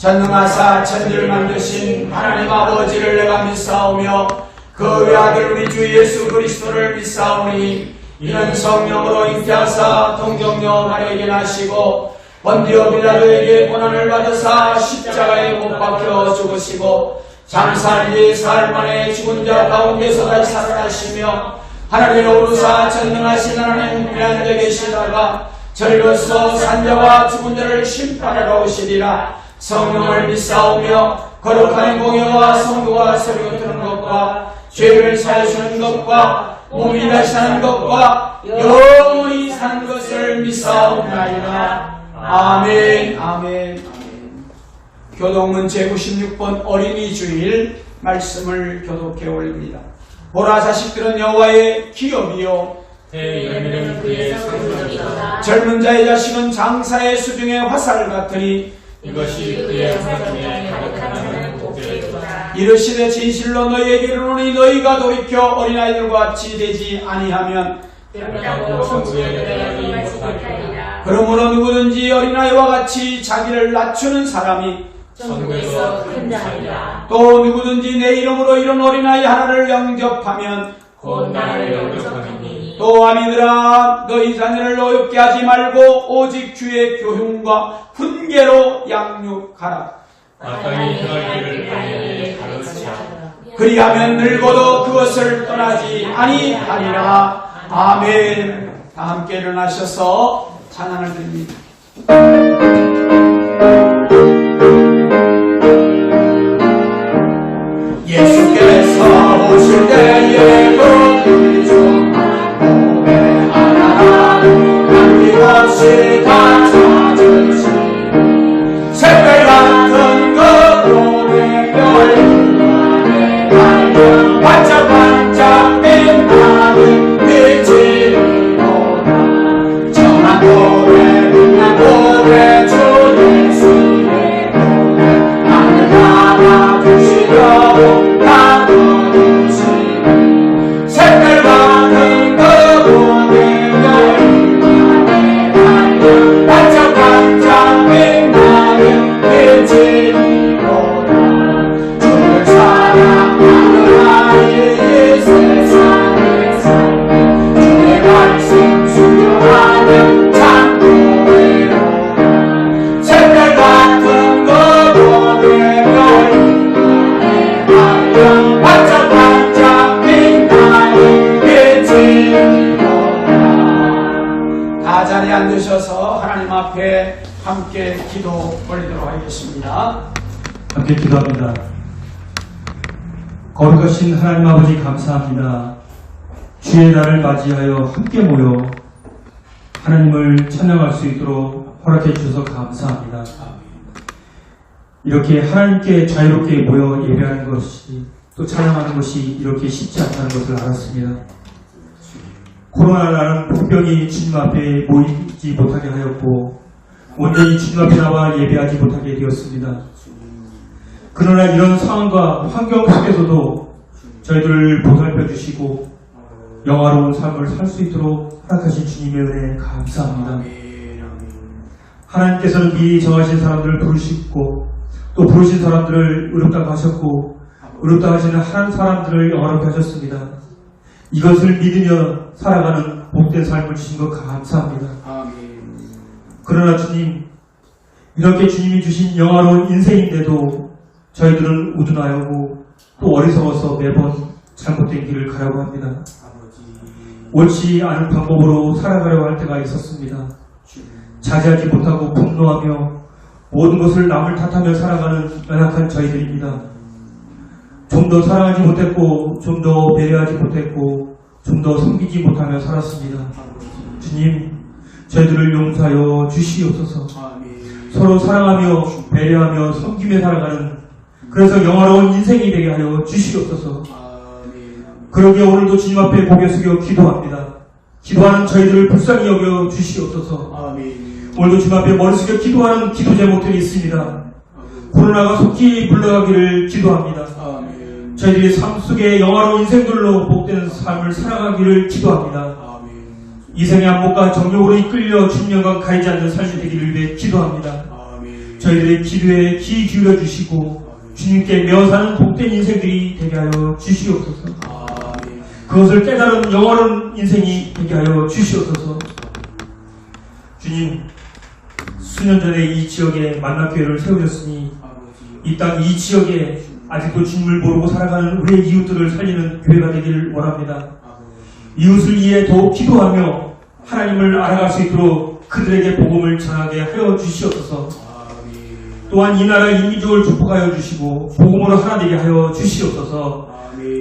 전능하사 천지를 만드신 하나님 아버지를 내가 믿사오며 그 외아들 우리 주 예수 그리스도를 믿사오니 이는 성령으로 잉태하사 동정녀 마리아에게 나시고 본디오 빌라도에게 고난을 받으사 십자가에 못 박혀 죽으시고 장사한 뒤 사흘 만에 죽은 자 가운데서 다시 살아나시며 하늘에 오르사 전능하신 하나님 우리 앉아 계시다가 저리로서 산자와 죽은 자를 심판하러 오시리라. 성령을 믿사오며 거룩한 공예와 성도와 세례가 드는 것과 죄를 사하시는 것과 몸이 다시 사는 것과 영원히 사는 것을 믿사옵나이다. 아멘. 아멘. 교독문 제96번 어린이 주일 말씀을 교독해 올립니다. 보라 자식들은 여호와의 기업이요 열매는 그의 성령이다. 젊은 자의 자식은 장사의 수중의 화살 같으니 이것이 그의 화살에 가득한 자는 복되도다. 이르시되 진실로 너희에게 이르노니 너희가 돌이켜 어린아이들과 같이 되지 아니하면 그렇다고 천국에 들어가지 못하리라. 그러므로 누구든지 어린아이와 같이 자기를 낮추는 사람이 천국에서 큰 자리라. 또 누구든지 내 이름으로 이런 어린아이 하나를 영접하면 곧 나를 영접하리니. 또 아미들아 너희 자녀를 어렵게 하지 말고 오직 주의 교훈과 훈계로 양육하라. 마땅히 행할 길을 빨리 가르치라. 그리하면 늙어도 그것을 떠나지 아니하리라. 아멘. 다 함께 일어나셔서 찬양을 드립니다. 예수께서 오실 때에 거기 좀 고백하라. 남김없이 다 찾으시니 새별 같은 거로 내 별만에 달려 반짝반짝 빛나는 빛이로다. 정한 고백 빛난 고백 주 예수의 고백 나를 알아주시려고 함께 기도 올리도록 하겠습니다. 함께 기도합니다. 거룩하신 하나님 아버지 감사합니다. 주의 날을 맞이하여 함께 모여 하나님을 찬양할 수 있도록 허락해 주셔서 감사합니다. 이렇게 하나님께 자유롭게 모여 예배하는 것이 또 찬양하는 것이 이렇게 쉽지 않다는 것을 알았습니다. 코로나라는 복병이 주님 앞에 모이지 못하게 하였고 온전히 주님 앞에 나와 예배하지 못하게 되었습니다. 그러나 이런 상황과 환경 속에서도 저희들을 보살펴 주시고 영화로운 삶을 살 수 있도록 허락하신 주님의 은혜 감사합니다. 하나님께서는 미리 정하신 사람들을 부르시고 또 부르신 사람들을 의롭다고 하셨고 의롭다 하시는 한 사람들을 영화롭게 하셨습니다. 이것을 믿으며 살아가는 복된 삶을 주신 것 감사합니다. 그러나 주님, 이렇게 주님이 주신 영화로운 인생인데도 저희들은 우둔하여고 또 어리석어서 매번 잘못된 길을 가려고 합니다. 옳지 않은 방법으로 살아가려고 할 때가 있었습니다. 자제하지 못하고 분노하며 모든 것을 남을 탓하며 살아가는 연약한 저희들입니다. 좀 더 사랑하지 못했고 좀 더 배려하지 못했고 좀 더 섬기지 못하며 살았습니다. 주님, 저희들을 용서하여 주시옵소서. 서로 사랑하며 배려하며 섬기며 살아가는 그래서 영화로운 인생이 되게 하여 주시옵소서. 그러기에 오늘도 주님 앞에 고개 숙여 기도합니다. 기도하는 저희들을 불쌍히 여겨 주시옵소서. 오늘도 주님 앞에 머리 숙여 기도하는 기도 제목들이 있습니다. 코로나가 속히 물러가기를 기도합니다. 저희들이 삶 속에 영화로운 인생들로 복된 삶을 살아가기를 기도합니다. 이생의 안목과 정욕으로 이끌려 주님 영광 가리지 않는 삶이 되기를 위해 기도합니다. 저희들의 기도에 귀 기울여 주시고 주님께 매어사는 복된 인생들이 되게 하여 주시옵소서. 그것을 깨달은 영원한 인생이 되게 하여 주시옵소서. 주님, 수년 전에 이 지역에 만납교회를 세우셨으니 이 땅 이 지역에 아직도 주님을 모르고 살아가는 우리의 이웃들을 살리는 교회가 되기를 원합니다. 이웃을 위해 더욱 기도하며 하나님을 알아갈 수 있도록 그들에게 복음을 전하게 하여 주시옵소서. 또한 이 나라 인민족을 축복하여 주시고 복음으로 하나 되게 하여 주시옵소서.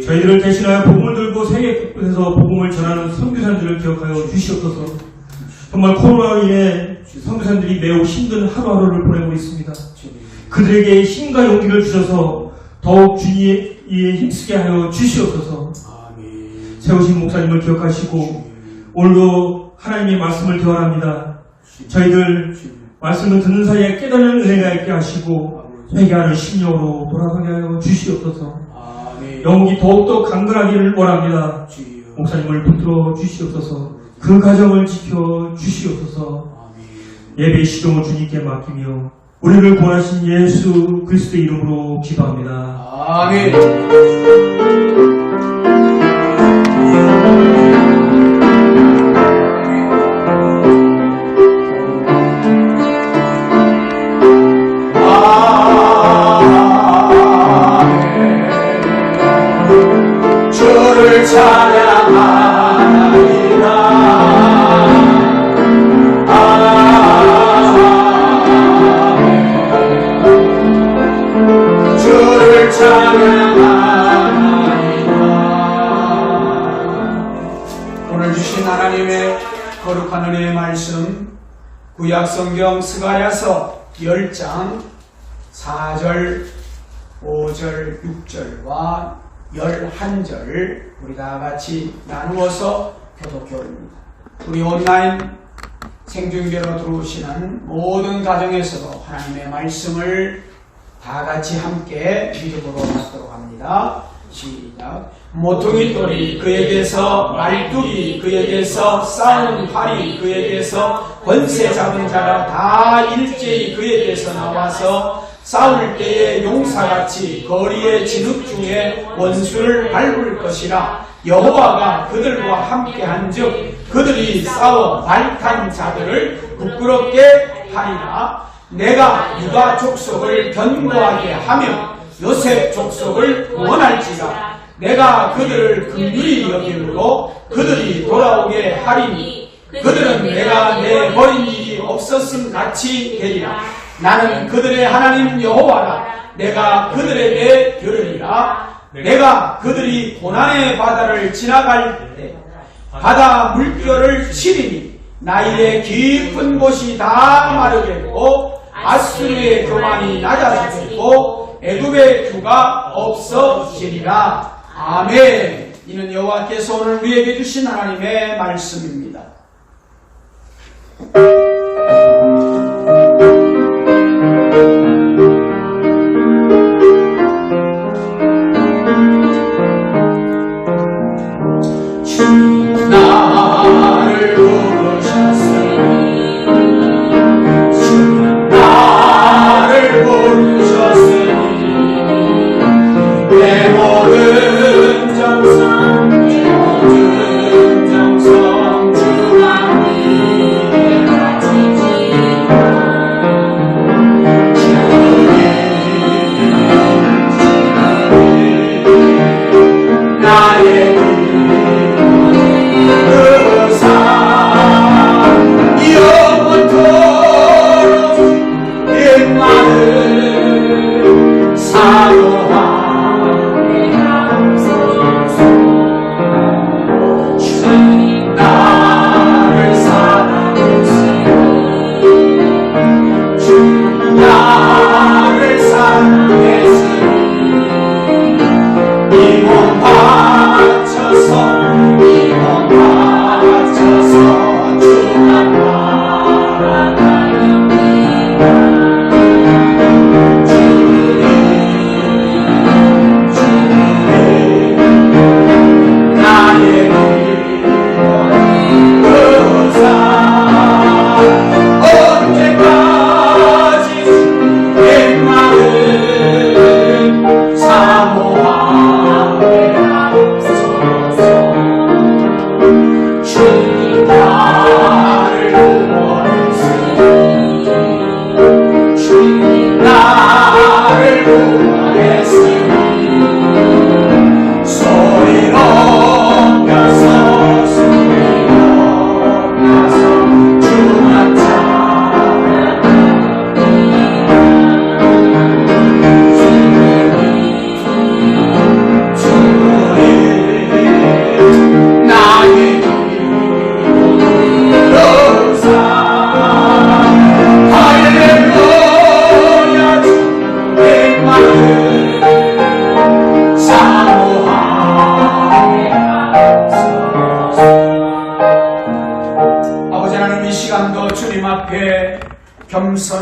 저희들을 대신하여 복음을 들고 세계 곳에서 복음을 전하는 선교사님들을 기억하여 주시옵소서. 정말 코로나로 인해 선교사님들이 매우 힘든 하루하루를 보내고 있습니다. 그들에게 힘과 용기를 주셔서 더욱 주님에 힘쓰게 하여 주시옵소서. 세우신 목사님을 기억하시고 오늘도 하나님의 말씀을 대화합니다. 저희들 말씀을 듣는 사이에 깨닫는 은혜가 있게 하시고 회개하는 심령으로 돌아가게 하여 주시옵소서. 영혼이 더욱더 강건하기를 원합니다. 목사님을 붙들어 주시옵소서. 그 가정을 지켜 주시옵소서. 예배 시동을 주님께 맡기며 우리를 구원하신 예수 그리스도의 이름으로 기도합니다. 아멘. 주를 찬양하리라. 주를 찬양하리라. 오늘 주신 하나님의 거룩한 은혜의 말씀, 구약성경 스가랴서 10장 4절, 5절, 6절과 11절 우리 다 같이 나누어서 교독교입니다. 우리 온라인 생중계로 들어오시는 모든 가정에서도 하나님의 말씀을 다 같이 함께 믿음으로 받도록 합니다. 시작. 모퉁이 돌이 그에게서, 말뚝이 그에게서, 싸우는 활이 그에게서, 권세 잡은 자가 다 일제히 그에게서 나와서 싸울 때에 용사같이 거리의 진흙 중에 원수를 밟을 것이라. 여호와가 그들과 함께한즉 그들이 싸워 발탄 자들을 부끄럽게 하리라. 내가 유다 족속을 견고하게 하며 요셉 족속을 구원할지라. 내가 그들을 긍휼히 여김으로 그들이 돌아오게 하리니 그들은 내가 내버린 일이 없었음 같이 되리라. 나는 그들의 하나님 여호와라. 내가 그들에게 들으리라. 내가 그들이 고난의 바다를 지나갈 때 바다 물결을 치리니 나일의 깊은 곳이 다 마르겠고 아수르의 교만이 낮아지겠고 애굽의 규가 없어지리라. 아멘. 이는 여호와께서 오늘 우리에게 주신 하나님의 말씀입니다. 나를 부르셨으니 나를 부르셨으니 내 모든 정성 주만 믿으라.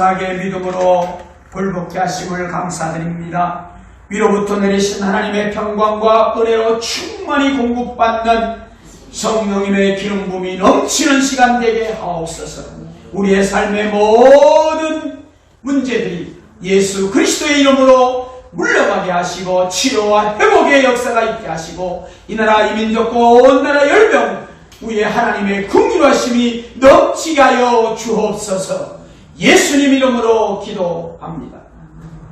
단순하게 믿음으로 불복케 하심을 감사드립니다. 위로부터 내리신 하나님의 평강과 은혜로 충만히 공급받는 성령님의 기름 부음이 넘치는 시간 되게 하옵소서. 우리의 삶의 모든 문제들이 예수 그리스도의 이름으로 물러가게 하시고 치료와 회복의 역사가 있게 하시고 이 나라 이 민족과 온 나라 열명 위에 하나님의 긍휼하심이 넘치게 하여 주옵소서. 예수님 이름으로 기도합니다.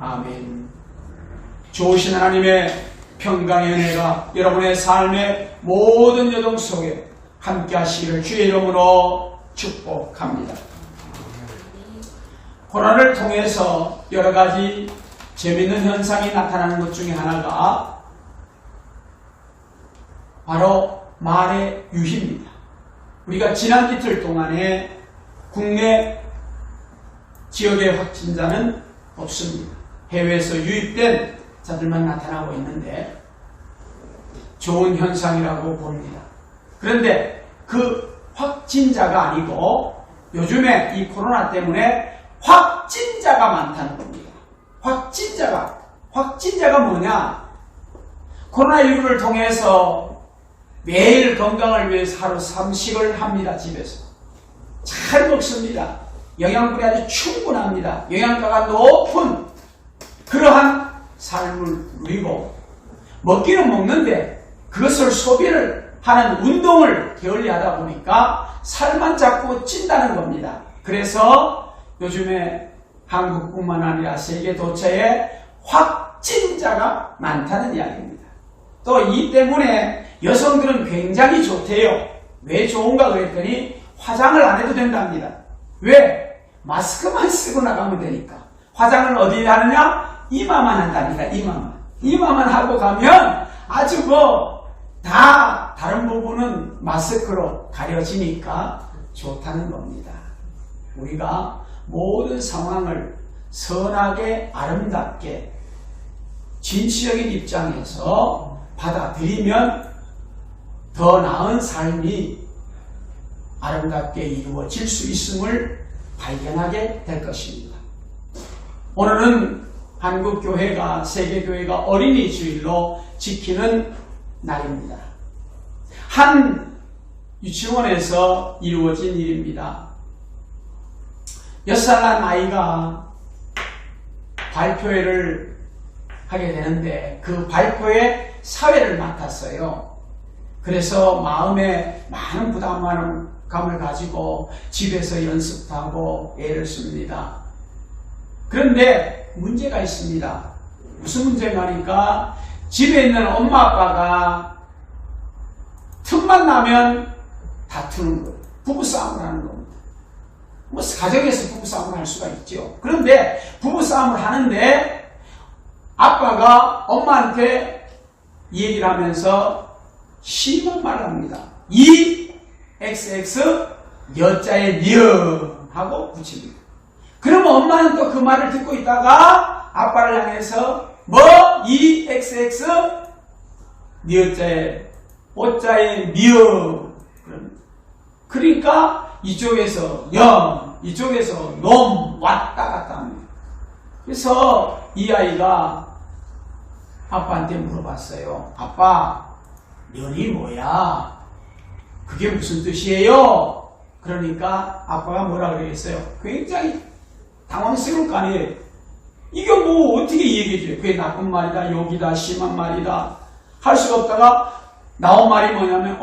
아멘. 좋으신 하나님의 평강의 은혜가 여러분의 삶의 모든 여정 속에 함께 하시기를 주의 이름으로 축복합니다. 코로나를 통해서 여러 가지 재미있는 현상이 나타나는 것 중에 하나가 바로 말의 유희입니다. 우리가 지난 이틀 동안에 국내 지역의 확진자는 없습니다. 해외에서 유입된 자들만 나타나고 있는데 좋은 현상이라고 봅니다. 그런데 그 확진자가 아니고 요즘에 이 코로나 때문에 확진자가 많다는 겁니다. 확진자가 뭐냐? 코로나19를 통해서 매일 건강을 위해서 하루 3식을 합니다. 집에서 잘 먹습니다. 영양분이 아주 충분합니다. 영양가가 높은 그러한 삶을 누리고 먹기는 먹는데 그것을 소비를 하는 운동을 게을리하다 보니까 살만 자꾸 찐다는 겁니다. 그래서 요즘에 한국뿐만 아니라 세계 도처에 확진자가 많다는 이야기입니다. 또 이 때문에 여성들은 굉장히 좋대요. 왜 좋은가 그랬더니 화장을 안 해도 된답니다. 왜? 마스크만 쓰고 나가면 되니까. 화장을 어디에 하느냐? 이마만 한답니다. 이마만 하고 가면 아주 다 다른 부분은 마스크로 가려지니까 좋다는 겁니다. 우리가 모든 상황을 선하게 아름답게 진취적인 입장에서 받아들이면 더 나은 삶이 아름답게 이루어질 수 있음을 발견하게 될 것입니다. 오늘은 한국교회가 세계교회가 어린이 주일로 지키는 날입니다. 한 유치원에서 이루어진 일입니다. 6살 난 아이가 발표회를 하게 되는데 그 발표회 사회를 맡았어요. 그래서 마음에 많은 부담감을 가지고 집에서 연습도 하고 애를 씁니다. 그런데 문제가 있습니다. 무슨 문제가 하니까 집에 있는 엄마 아빠가 틈만 나면 다투는 거예요. 부부싸움을 하는 겁니다. 가정에서 부부싸움을 할 수가 있죠. 그런데 부부싸움을 하는데 아빠가 엄마한테 얘기를 하면서 심한 말을 합니다. 이 XX 여자의 니어 하고 붙입니다. 그러면 엄마는 또 그 말을 듣고 있다가 아빠를 향해서 이 XX 니어자의 오자의 니어 그러니까 이쪽에서 영 이쪽에서 놈 왔다 갔다 합니다. 그래서 이 아이가 아빠한테 물어봤어요. 아빠 년이 뭐야? 그게 무슨 뜻이에요? 그러니까 아빠가 뭐라 그러겠어요? 굉장히 당황스러울 거 아니에요. 이게 어떻게 얘기해줘요? 그게 나쁜 말이다, 욕이다, 심한 말이다 할 수가 없다가 나온 말이 뭐냐면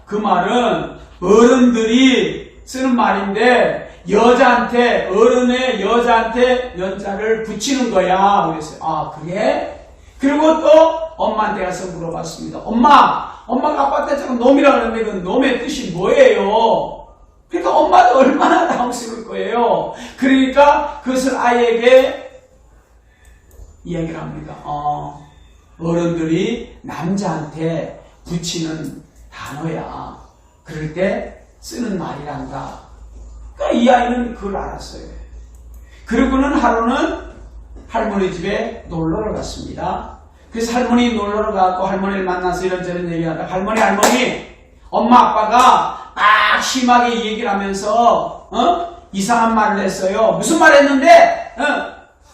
그 말은 어른들이 쓰는 말인데 어른의 여자한테 연자를 붙이는 거야. 그랬어요. 아 그래? 그리고 또 엄마한테 가서 물어봤습니다. 엄마가 아빠한테 자꾸 놈이라 그러는데 그 놈의 뜻이 뭐예요? 그러니까 엄마도 얼마나 당황스러울 거예요. 그러니까 그것을 아이에게 이야기를 합니다. 어른들이 남자한테 붙이는 단어야. 그럴 때 쓰는 말이란다. 그러니까 이 아이는 그걸 알았어요. 그리고는 하루는 할머니 집에 놀러를 갔습니다. 그래서 할머니 놀러를 가고 할머니를 만나서 이런저런 얘기하다가 할머니 엄마 아빠가 막 심하게 얘기를 하면서 이상한 말을 했어요. 무슨 말 했는데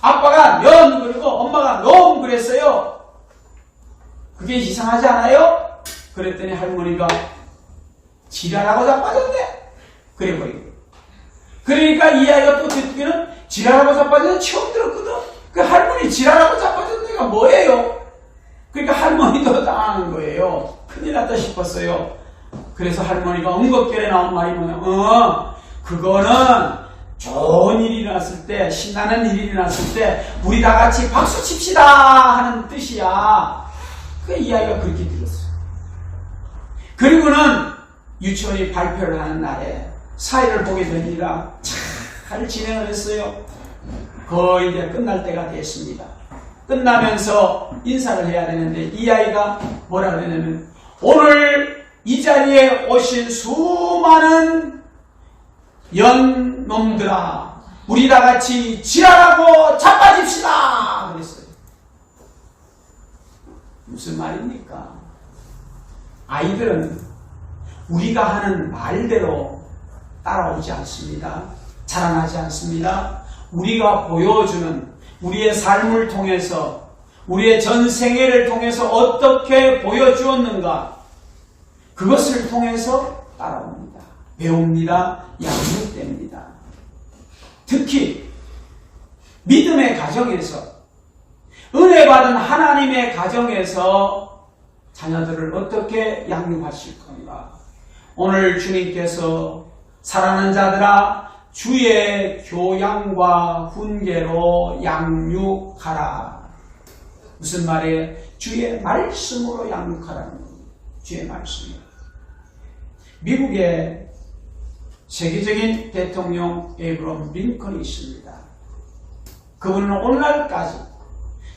아빠가 넌 그리고 엄마가 넌 그랬어요. 그게 이상하지 않아요? 그랬더니 할머니가 지랄하고 자빠졌네. 그래버리고. 그러니까 이 아이가 또 듣기는 지랄하고 자빠졌는 처음 들었거든. 그 할머니 지랄하고 자빠졌네가 뭐예요? 그러니까 할머니도 당하는 거예요. 큰일 났다 싶었어요. 그래서 할머니가 엉겁결에 나온 말이 뭐냐? 그거는 좋은 일이 일어났을 때, 신나는 일이 일어났을 때 우리 다 같이 박수 칩시다 하는 뜻이야. 이 아이가 그렇게 들었어요. 그리고는 유치원이 발표를 하는 날에 사회를 보게 되니라 잘 진행을 했어요. 거의 이제 끝날 때가 됐습니다. 끝나면서 인사를 해야 되는데 이 아이가 뭐라 그러냐면 오늘 이 자리에 오신 수많은 연놈들아 우리 다 같이 지랄하고 자빠집시다 그랬어요. 무슨 말입니까? 아이들은 우리가 하는 말대로 따라오지 않습니다. 자라나지 않습니다. 우리가 보여주는 우리의 삶을 통해서 우리의 전생애를 통해서 어떻게 보여주었는가 그것을 통해서 따라옵니다. 배웁니다. 양육됩니다. 특히 믿음의 가정에서 은혜 받은 하나님의 가정에서 자녀들을 어떻게 양육하실 건가? 오늘 주님께서 사랑하는 자들아 주의 교양과 훈계로 양육하라. 무슨 말이에요? 주의 말씀으로 양육하라는 겁니다. 주의 말씀으로. 미국의 세계적인 대통령 에이브럼 링컨이 있습니다. 그분은 오늘날까지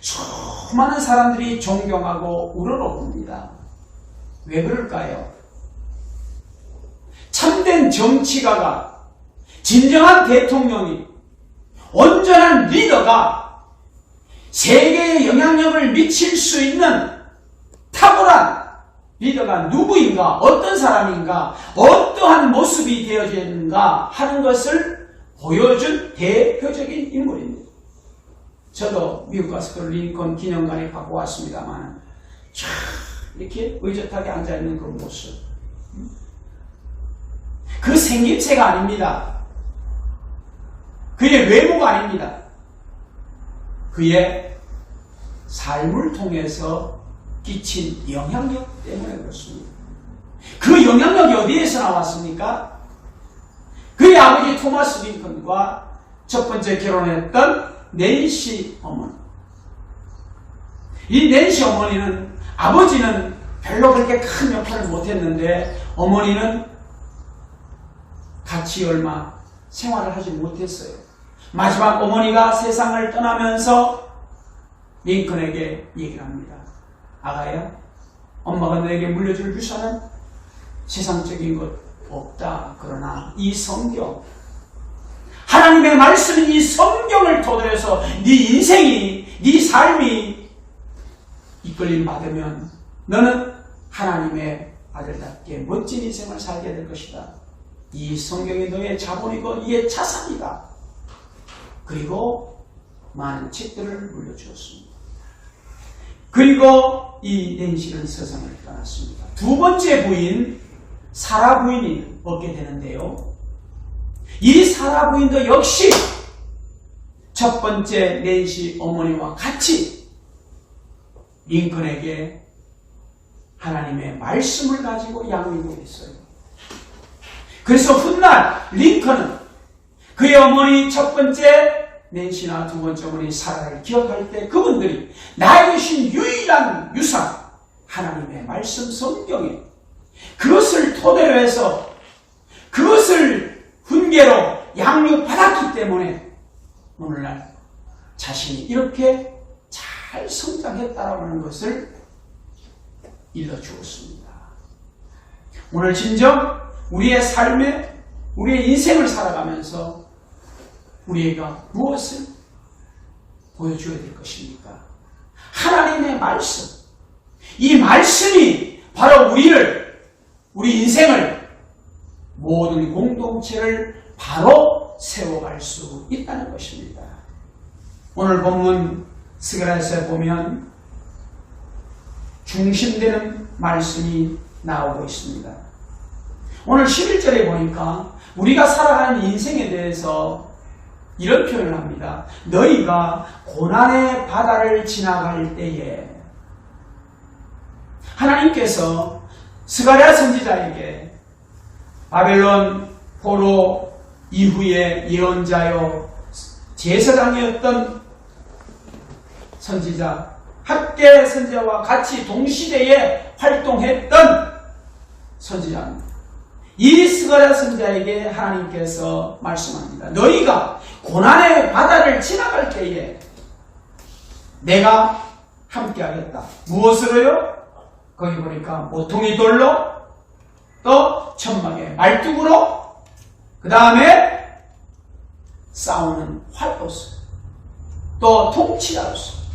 수많은 사람들이 존경하고 우러러봅니다. 왜 그럴까요? 참된 정치가가 진정한 대통령이 온전한 리더가 세계에 영향력을 미칠 수 있는 탁월한 리더가 누구인가, 어떤 사람인가, 어떠한 모습이 되어지는가 하는 것을 보여준 대표적인 인물입니다. 저도 미국 가서 그 링컨 기념관에 갖고 왔습니다만 이렇게 의젓하게 앉아있는 그 모습, 그 생김새가 아닙니다. 그의 외모가 아닙니다. 그의 삶을 통해서 끼친 영향력 때문에 그렇습니다. 그 영향력이 어디에서 나왔습니까? 그의 아버지 토마스 링컨과 첫 번째 결혼했던 낸시 어머니. 이 낸시 어머니는 아버지는 별로 그렇게 큰 역할을 못했는데 어머니는 같이 얼마 생활을 하지 못했어요. 마지막 어머니가 세상을 떠나면서 링컨에게 얘기를 합니다. 아가야, 엄마가 너에게 물려줄 유산은 세상적인 것 없다. 그러나 이 성경, 하나님의 말씀인 이 성경을 토대로 해서 네 인생이, 네 삶이 이끌림 받으면 너는 하나님의 아들답게 멋진 인생을 살게 될 것이다. 이 성경이 너의 자본이고 너의 자산이다. 그리고 많은 책들을 물려주었습니다. 그리고 이 낸시는 세상을 떠났습니다. 두 번째 부인 사라 부인이 얻게 되는데요. 이 사라 부인도 역시 첫 번째 낸시 어머니와 같이 링컨에게 하나님의 말씀을 가지고 양육을 했어요. 그래서 훗날 링컨은 그의 어머니 첫 번째 낸시나 두 번째 어머니 사라를 기억할 때 그분들이 나에게 주신 유일한 유산, 하나님의 말씀 성경에 그것을 토대로 해서 그것을 훈계로 양육받았기 때문에 오늘날 자신이 이렇게 잘 성장했다라는 것을 일러주었습니다. 오늘 진정 우리의 삶에 우리의 인생을 살아가면서 우리가 무엇을 보여줘야 될 것입니까? 하나님의 말씀. 이 말씀이 바로 우리 인생을, 모든 공동체를 바로 세워갈 수 있다는 것입니다. 오늘 본문 스가랴서에 보면 중심되는 말씀이 나오고 있습니다. 오늘 11절에 보니까 우리가 살아가는 인생에 대해서 이런 표현을 합니다. 너희가 고난의 바다를 지나갈 때에 하나님께서 스가랴 선지자에게 바벨론 포로 이후에 예언자요 제사장이었던 선지자 학개 선지자와 같이 동시대에 활동했던 선지자입니다. 이 스가랴 선지자에게 하나님께서 말씀합니다. 너희가 고난의 바다를 지나갈 때에 내가 함께하겠다. 무엇으로요? 거기 보니까 모퉁이 돌로, 또 천막에 말뚝으로, 그 다음에 싸우는 활로서, 또 통치자로서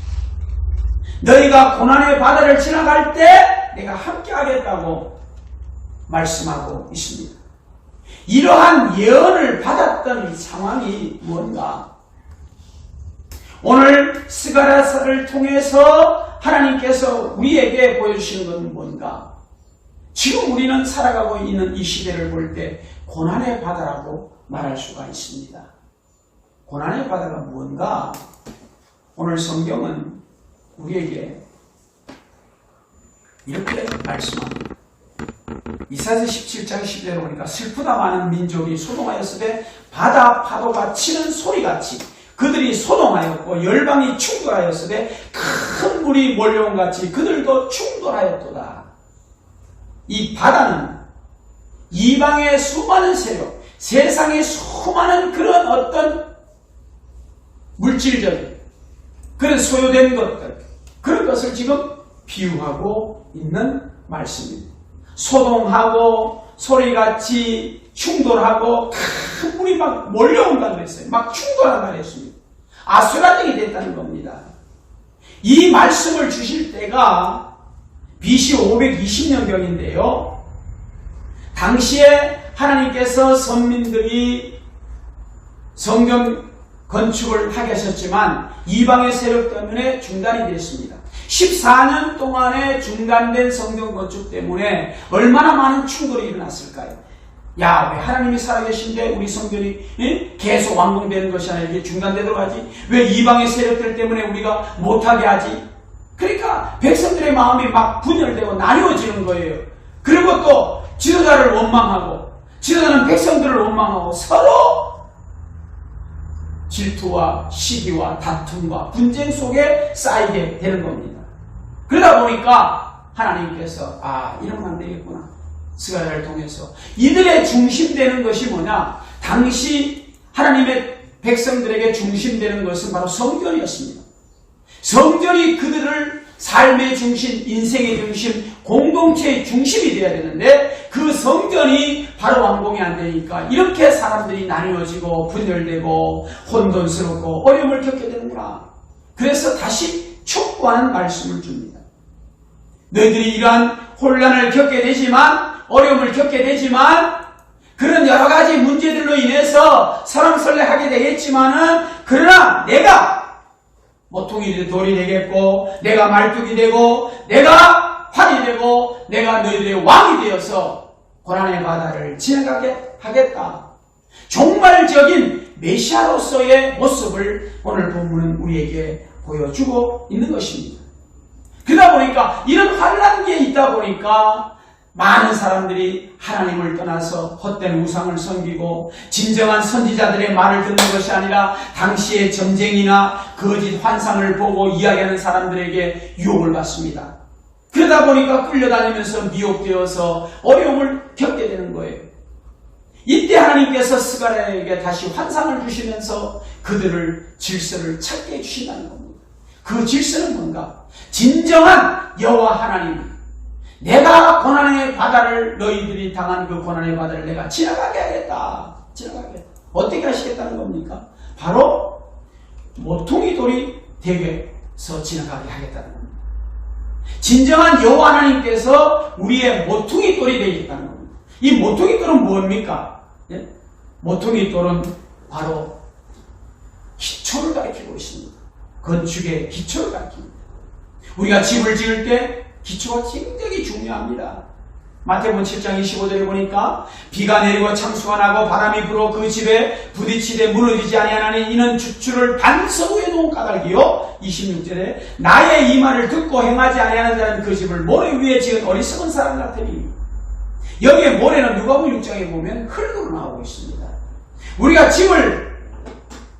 너희가 고난의 바다를 지나갈 때 내가 함께하겠다고 말씀하고 있습니다. 이러한 예언을 받았던 상황이 뭔가? 오늘 스가랴서를 통해서 하나님께서 우리에게 보여주시는 것은 뭔가? 지금 우리는 살아가고 있는 이 시대를 볼 때 고난의 바다라고 말할 수가 있습니다. 고난의 바다가 뭔가? 오늘 성경은 우리에게 이렇게 말씀합니다. 이사야서 17장 10절에 보니까 슬프다 많은 민족이 소동하였으되 바다 파도가 치는 소리같이 그들이 소동하였고 열방이 충돌하였으되 큰 물이 몰려온 같이 그들도 충돌하였도다. 이 바다는 이방의 수많은 세력, 세상의 수많은 그런 어떤 물질적인 그런 소요된 것들, 그런 것을 지금 비유하고 있는 말씀입니다. 소동하고 소리같이 충돌하고 큰 물이 막 몰려온다고 했어요. 막 충돌한다고 했습니다. 아수라장이 됐다는 겁니다. 이 말씀을 주실 때가 BC 520년경인데요. 당시에 하나님께서 선민들이 성경 건축을 하게 하셨지만 이방의 세력 때문에 중단이 됐습니다. 14년 동안의 중단된 성경 건축 때문에 얼마나 많은 충돌이 일어났을까요? 야, 왜 하나님이 살아계신데 우리 성전이 계속 완공되는 것이 아니라 이게 중단되도록 하지? 왜 이방의 세력들 때문에 우리가 못하게 하지? 그러니까 백성들의 마음이 막 분열되고 나뉘어지는 거예요. 그리고 또 지도자를 원망하고 지도자는 백성들을 원망하고 서로 질투와 시기와 다툼과 분쟁 속에 쌓이게 되는 겁니다. 그러다 보니까 하나님께서 이러면 안 되겠구나. 스가랴를 통해서 이들의 중심되는 것이 뭐냐? 당시 하나님의 백성들에게 중심되는 것은 바로 성전이었습니다. 성전이 그들을 삶의 중심, 인생의 중심, 공동체의 중심이 되어야 되는데 그 성전이 바로 완공이 안 되니까 이렇게 사람들이 나뉘어지고 분열되고 혼돈스럽고 어려움을 겪게 되는구나. 그래서 다시 촉구하는 말씀을 줍니다. 너희들이 이러한 혼란을 겪게 되지만 어려움을 겪게 되지만 그런 여러 가지 문제들로 인해서 설왕설래하게 되겠지만은 그러나 내가 모퉁이 돌이 되겠고 내가 말뚝이 되고 내가 활이 되고 내가 너희들의 왕이 되어서 고난의 바다를 지나가게 하겠다. 종말적인 메시아로서의 모습을 오늘 본문은 우리에게 보여주고 있는 것입니다. 그러다 보니까 이런 환란기에 있다 보니까 많은 사람들이 하나님을 떠나서 헛된 우상을 섬기고 진정한 선지자들의 말을 듣는 것이 아니라 당시의 점쟁이나 거짓 환상을 보고 이야기하는 사람들에게 유혹을 받습니다. 그러다 보니까 끌려다니면서 미혹되어서 어려움을 겪게 되는 거예요. 이때 하나님께서 스가랴에게 다시 환상을 주시면서 그들을 질서를 찾게 해주신다는 겁니다. 그 질서는 뭔가? 진정한 여호와 하나님, 내가 고난의 바다를 너희들이 당한 그 고난의 바다를 내가 지나가게 하겠다. 지나가게. 어떻게 하시겠다는 겁니까? 바로 모퉁이 돌이 되게서 지나가게 하겠다는 겁니다. 진정한 여호와 하나님께서 우리의 모퉁이 돌이 되겠다는 겁니다. 이 모퉁이 돌은 뭡니까? 예? 모퉁이 돌은 바로 기초를 가리키고 있습니다. 건축의 기초를 가리킵니다. 우리가 집을 지을 때 기초가 굉장히 중요합니다. 마태복음 7장 25절에 보니까 비가 내리고 창수가 나고 바람이 불어 그 집에 부딪히되 무너지지 아니하나니 이는 주추를 반석 위에 놓은 까닭이요. 26절에 나의 이 말을 듣고 행하지 아니하는 자는 그 집을 모래 위에 지은 어리석은 사람 같으니. 여기에 모래는 누가복음 6장에 보면 흙으로 나오고 있습니다. 우리가 집을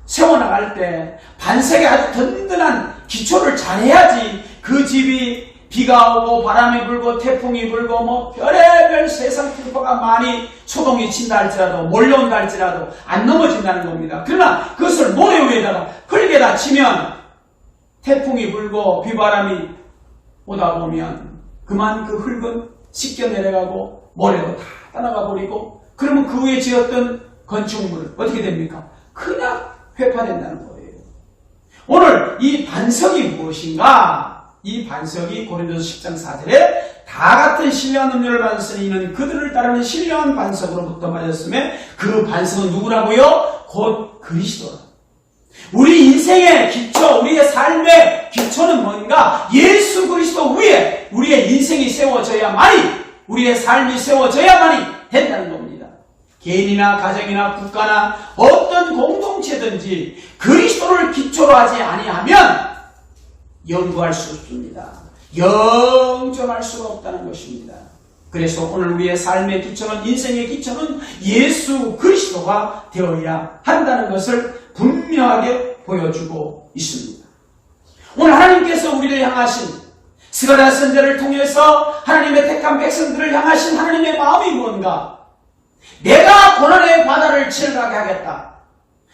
세워나갈 때 반석에 아주 든든한 기초를 잘해야지 그 집이 비가 오고 바람이 불고 태풍이 불고 뭐 별의별 세상 풍파가 많이 소동이 친다 할지라도 몰려온다 할지라도 안 넘어진다는 겁니다. 그러나 그것을 모래 위에다가 흙에다 치면 태풍이 불고 비바람이 오다 보면 그만 그 흙은 씻겨 내려가고 모래도 다 떠나가 버리고 그러면 그 위에 지었던 건축물은 어떻게 됩니까? 그냥 회파된다는 거예요. 오늘 이 반석이 무엇인가? 이 반석이 고린도서 10장 4절에 다 같은 신령한 음료를 받았으니 이는 그들을 따르는 신령한 반석으로부터 맞았음에 그 반석은 누구라고요? 곧 그리스도라. 우리 인생의 기초, 우리의 삶의 기초는 뭔가? 예수 그리스도 위에 우리의 인생이 세워져야만이, 우리의 삶이 세워져야만이 된다는 겁니다. 개인이나 가정이나 국가나 어떤 공동체든지 그리스도를 기초로 하지 아니하면 연구할 수 없습니다. 영존할 수가 없다는 것입니다. 그래서 오늘 우리의 삶의 기초는, 인생의 기초는 예수 그리스도가 되어야 한다는 것을 분명하게 보여주고 있습니다. 오늘 하나님께서 우리를 향하신 스가랴 선지자를 통해서 하나님의 택한 백성들을 향하신 하나님의 마음이 뭔가? 내가 고난의 바다를 지나가게 하겠다.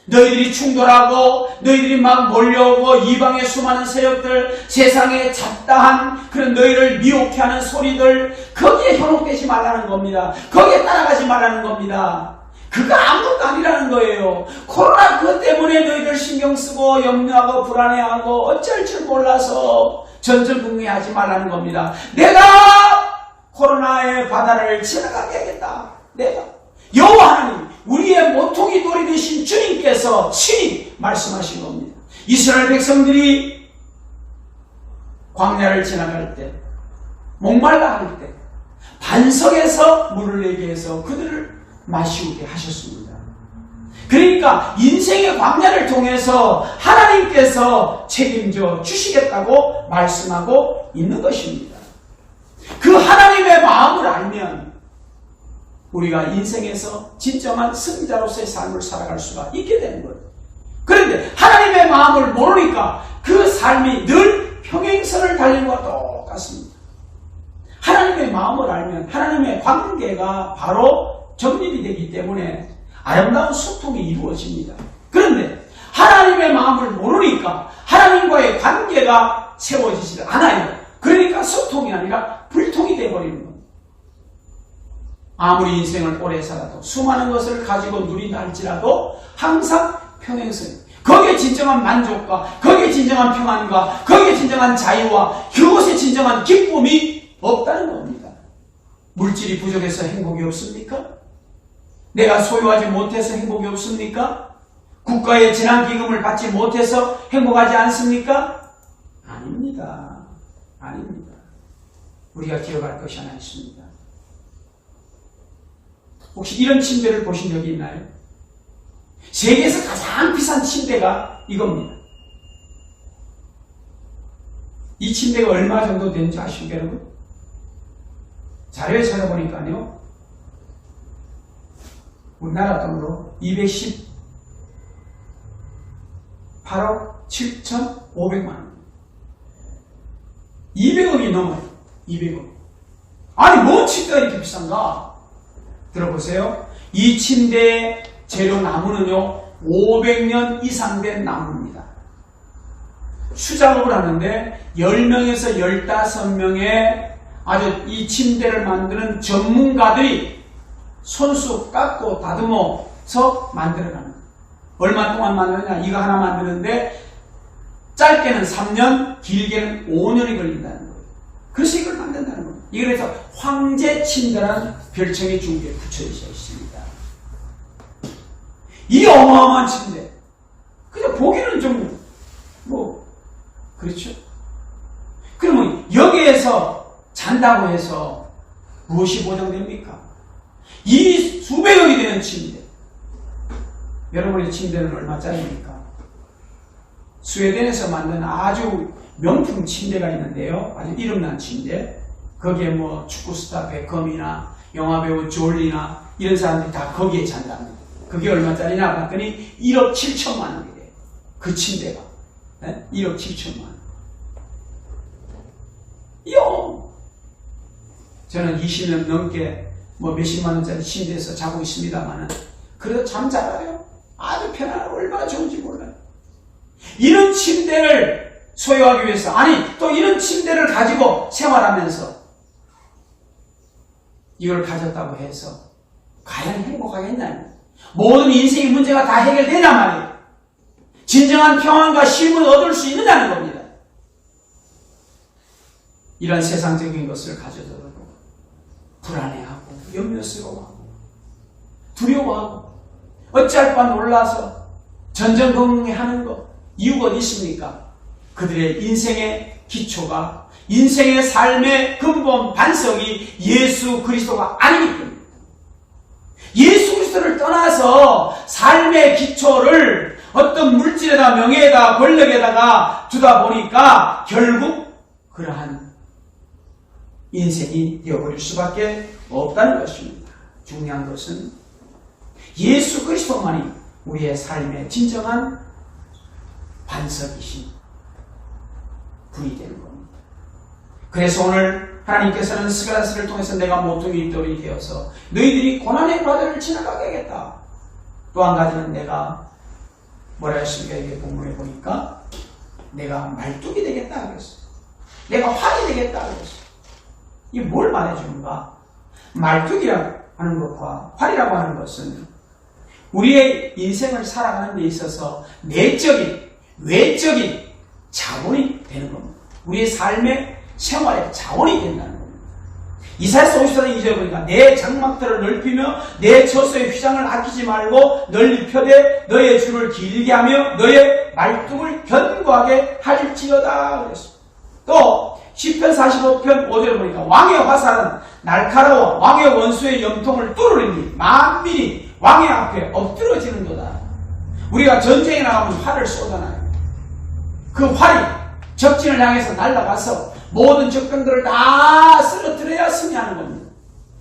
너희들이 충돌하고 너희들이 막 몰려오고 이방의 수많은 세력들, 세상에 잡다한 그런 너희를 미혹해 하는 소리들, 거기에 현혹되지 말라는 겁니다. 거기에 따라가지 말라는 겁니다. 그거 아무것도 아니라는 거예요. 코로나 그것 때문에 너희들 신경 쓰고 염려하고 불안해하고 어쩔 줄 몰라서 전전긍긍하지 말라는 겁니다. 내가 코로나의 바다를 지나가게 하겠다. 내가 여호와 하나님, 우리의 모퉁이 돌이 되신 주님께서 친히 말씀하신 겁니다. 이스라엘 백성들이 광야를 지나갈 때, 목말라 할 때 반석에서 물을 내게 해서 그들을 마시우게 하셨습니다. 그러니까 인생의 광야를 통해서 하나님께서 책임져 주시겠다고 말씀하고 있는 것입니다. 그 하나님의 마음을 알면 우리가 인생에서 진정한 승자로서의 삶을 살아갈 수가 있게 되는 거예요. 그런데 하나님의 마음을 모르니까 그 삶이 늘 평행선을 달리는 것과 똑같습니다. 하나님의 마음을 알면 하나님의 관계가 바로 정립이 되기 때문에 아름다운 소통이 이루어집니다. 그런데 하나님의 마음을 모르니까 하나님과의 관계가 세워지지 않아요. 그러니까 소통이 아니라 불통이 되어버리는 겁니다. 아무리 인생을 오래 살아도 수많은 것을 가지고 누린다 할지라도 항상 평행선, 거기에 진정한 만족과 거기에 진정한 평안과 거기에 진정한 자유와 그곳에 진정한 기쁨이 없다는 겁니다. 물질이 부족해서 행복이 없습니까? 내가 소유하지 못해서 행복이 없습니까? 국가의 재난기금을 받지 못해서 행복하지 않습니까? 아닙니다. 아닙니다. 우리가 기억할 것이 하나 있습니다. 혹시 이런 침대를 보신 적이 있나요? 세계에서 가장 비싼 침대가 이겁니다. 이 침대가 얼마 정도 되는지 아십니까, 여러분? 자료에 찾아보니까요, 우리나라 돈으로 218억 7,500만 원. 200억이 넘어요. 200억. 아니, 뭔 침대가 이렇게 비싼가? 들어보세요. 이 침대의 재료 나무는요, 500년 이상 된 나무입니다. 수작업을 하는데 10명에서 15명의 아주 이 침대를 만드는 전문가들이 손수 깎고 다듬어서 만들어가는 거예요. 얼마 동안 만드느냐? 이거 하나 만드는데 짧게는 3년, 길게는 5년이 걸린다는 거예요. 그래서 이걸 만든다는 거예요. 이래서 황제 침대라는 별칭이 중국에 붙여져 있습니다. 이 어마어마한 침대. 그냥 보기는 좀, 그렇죠? 그러면 여기에서 잔다고 해서 무엇이 보장됩니까? 이 수백억이 되는 침대. 여러분의 침대는 얼마짜리입니까? 스웨덴에서 만든 아주 명품 침대가 있는데요. 아주 이름난 침대. 거기에 축구 스타 베컴이나 영화배우 졸리나 이런 사람들이 다 거기에 잔답니다. 그게 얼마짜리냐 봤더니 1억 7천만 원이래요. 그 침대가. 네? 1억 7천만 원. 저는 20년 넘게 몇십만 원짜리 침대에서 자고 있습니다만은 그래도 잠 잘 와요. 아주 편안하고 얼마나 좋은지 몰라요. 이런 침대를 소유하기 위해서, 또 이런 침대를 가지고 생활하면서 이걸 가졌다고 해서 과연 행복하겠나요? 모든 인생의 문제가 다 해결되냐 말이에요. 진정한 평안과 쉼을 얻을 수 있느냐는 겁니다. 이런 세상적인 것을 가져도 불안해하고 염려스러워하고 두려워하고 어찌할 바 놀라서 전전긍긍해하는 것, 이유가 어디 있습니까? 그들의 인생의 기초가, 인생의 삶의 근본 반석이 예수 그리스도가 아니기 때문입니다. 예수 그리스도를 떠나서 삶의 기초를 어떤 물질에다 명예에다 권력에다가 두다 보니까 결국 그러한 인생이 되어버릴 수밖에 없다는 것입니다. 중요한 것은 예수 그리스도만이 우리의 삶의 진정한 반석이신 분이 되는 겁니다. 그래서 오늘 하나님께서는 스가랴서를 통해서 내가 모퉁이 돌이 되어서 너희들이 고난의 과정을 지나가게 하겠다. 또 한 가지는 내가 뭐라 했습니까? 이게 본문에 보니까 내가 말뚝이 되겠다 하겠어요. 내가 활이 되겠다 하겠어요. 이게 뭘 말해주는가? 말뚝이라고 하는 것과 활이라고 하는 것은 우리의 인생을 살아가는 데 있어서 내적인, 외적인 자원이 되는 겁니다. 우리의 삶의 생활의 자원이 된다는 겁니다. 이사야서 54장 2절에 보니까 내 장막들을 넓히며 내 처소의 휘장을 아끼지 말고 널리 펴되 너의 줄을 길게 하며 너의 말뚝을 견고하게 할지어다 그랬습니다. 또 시편 45편 5절에 보니까 왕의 화살은 날카로워 왕의 원수의 염통을 뚫으리니 만민이 왕의 앞에 엎드러지는도다. 우리가 전쟁에 나가면 활을 쏘잖아요. 그 활이 적진을 향해서 날아가서 모든 적병들을 다 쓰러뜨려야 승리하는 겁니다.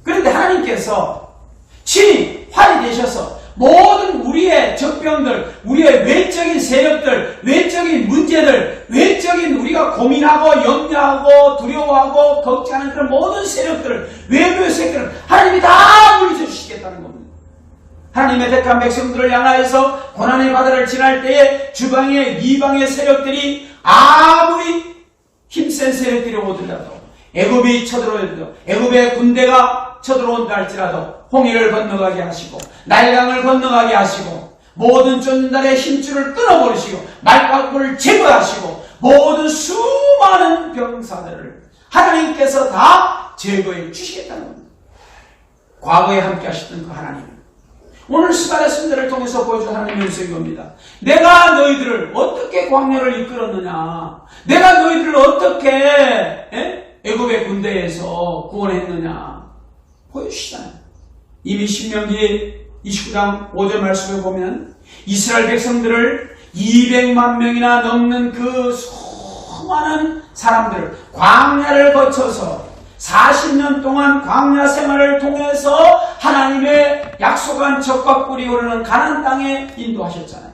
그런데 하나님께서 친히 활이 되셔서 모든 우리의 적병들, 우리의 외적인 세력들, 외적인 문제들, 외적인 우리가 고민하고 염려하고 두려워하고 걱정하는 그런 모든 세력들을, 외부의 세력들을 하나님이 다 물리쳐 주시겠다는 겁니다. 하나님의 택한 백성들을 향하여서 고난의 바다를 지날 때에 주방의 이방의 세력들이 아무리 힘센 세력들이 오더라도 애굽이 쳐들어오더라도 애굽의 군대가 쳐들어온다 할지라도 홍해를 건너가게 하시고 나일강을 건너가게 하시고 모든 쫀달의 힘줄을 끊어버리시고 말가구를 제거하시고 모든 수많은 병사들을 하나님께서 다 제거해 주시겠다는 겁니다. 과거에 함께 하셨던 그 하나님, 오늘 스가랴 선지자를 통해서 보여준 하나님의 은총이 겁니다. 내가 너희들을 어떻게 광야를 이끌었느냐, 내가 너희들을 어떻게 애굽의 군대에서 구원했느냐 보여주시잖아요. 이미 신명기 29장 5절 말씀을 보면 이스라엘 백성들을 200만 명이나 넘는 그 수많은 사람들을 광야를 거쳐서 40년 동안 광야 생활을 통해서 하나님의 약속한 적과 꿀이 흐르는 가나안 땅에 인도하셨잖아요.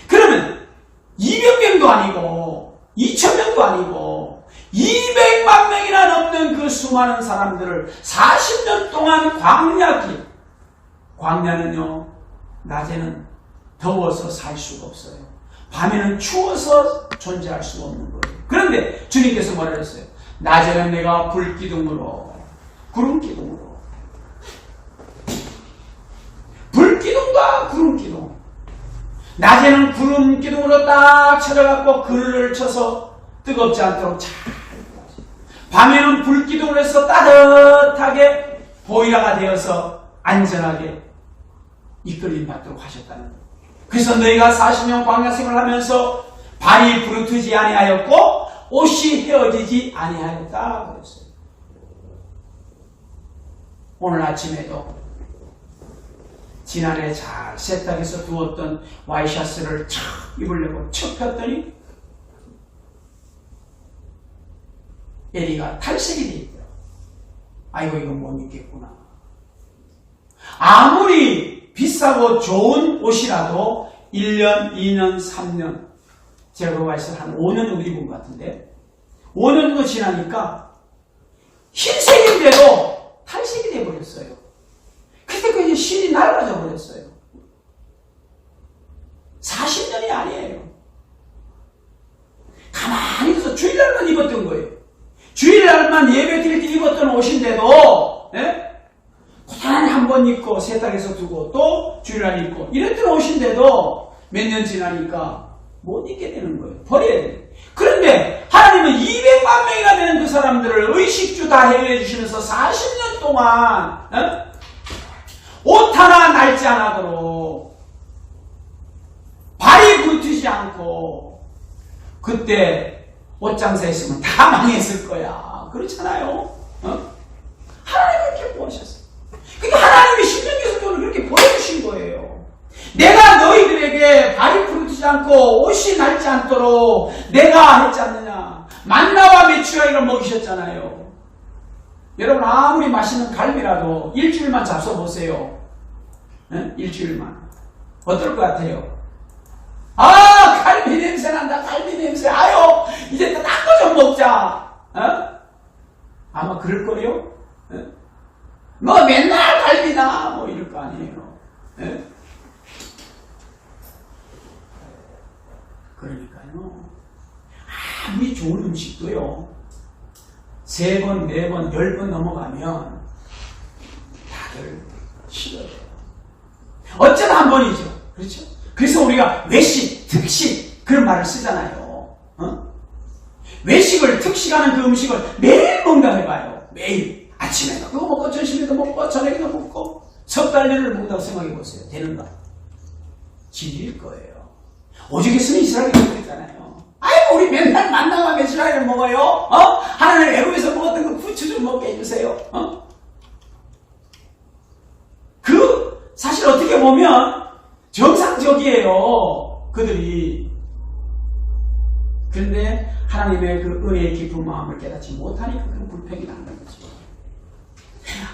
그러면 200명도 아니고 2000명도 아니고 200만 명이나 넘는 그 수많은 사람들을 40년 동안 광야길, 광야는요 낮에는 더워서 살 수가 없어요. 밤에는 추워서 존재할 수가 없는 거예요. 그런데 주님께서 뭐라 했어요? 낮에는 내가 불기둥으로, 구름기둥으로, 불기둥과 구름기둥, 낮에는 구름기둥으로 딱 쳐져갖고 그늘을 쳐서 뜨겁지 않도록 잘, 밤에는 불기둥으로 해서 따뜻하게 보이라가 되어서 안전하게 이끌림 받도록 하셨다는 거예요. 그래서 너희가 40년 광야 생활을 하면서 발이 부르트지 아니하였고 옷이 헤어지지 아니하였다 그랬어요. 오늘 아침에도 지난해 잘 세탁해서 두었던 와이셔츠를 촥 입으려고 척 폈더니 에리가 탈색이 돼 있더라고요. 아이고 이거 못 입겠구나. 아무리 비싸고 좋은 옷이라도 1년, 2년, 3년 제가 그 와이셔츠 한 5년 정도 입은 것 같은데 5년 정도 지나니까 흰색인데도 탈색이 돼버렸어요. 그때 그 이제 실이 낡아져 버렸어요. 40년이 아니에요. 가만히 있어서 주일날만 입었던 거예요. 주일날만 예배 드릴 때 입었던 옷인데도 고단히 한 번 입고 세탁해서 두고 또 주일날 입고 이랬던 옷인데도 몇 년 지나니까 못 입게 되는 거예요. 버려야 돼요. 그런데 하나님은 200만 명이나 되는 그 사람들을 의식주 다 해결해 주시면서 40년 동안 옷 하나 낡지 않아도록 발이 굴트지 않고 그때 옷장사에 있으면 다 망했을 거야. 그렇잖아요. 하나님은 그렇게 보셨어요. 그러니까 하나님이 신명기에서 그렇게 보여주신 거예요. 내가 너희들에게 발이 부르지 않고 옷이 낡지 않도록 내가 했지 않느냐. 만나와 메추라기를 먹이셨잖아요. 여러분 아무리 맛있는 갈비라도 일주일만 잡숴보세요. 일주일만. 어떨 것 같아요? 아 갈비 냄새 난다. 갈비 냄새. 아유 이제 또 딴 거 좀 먹자. 아마 그럴 거예요. 뭐 맨날 갈비나 뭐 이럴 거 아니에요. 그러니까요. 아무리 좋은 음식도요. 3번, 4번, 10번 넘어가면 다들 싫어요. 어쩌다 한 번이죠. 그렇죠? 그래서 우리가 외식, 특식 그런 말을 쓰잖아요. 외식을, 특식하는 그 음식을 매일 먹는다 해봐요. 매일. 아침에도 그거 먹고 점심에도 먹고 저녁에도 먹고 석 달년을 먹는다고 생각해보세요. 되는가? 질릴 거예요. 오죽했으면 이스라엘이 그랬잖아요. 아이고 우리 맨날 만나와 메시라를 먹어요. 하나님 애굽에서 먹었던 그 부추 좀 먹게 해주세요. 그 사실 어떻게 보면 정상적이에요. 그들이. 그런데 하나님의 그 은혜의 깊은 마음을 깨닫지 못하니까 그런 불평이 나는 거죠.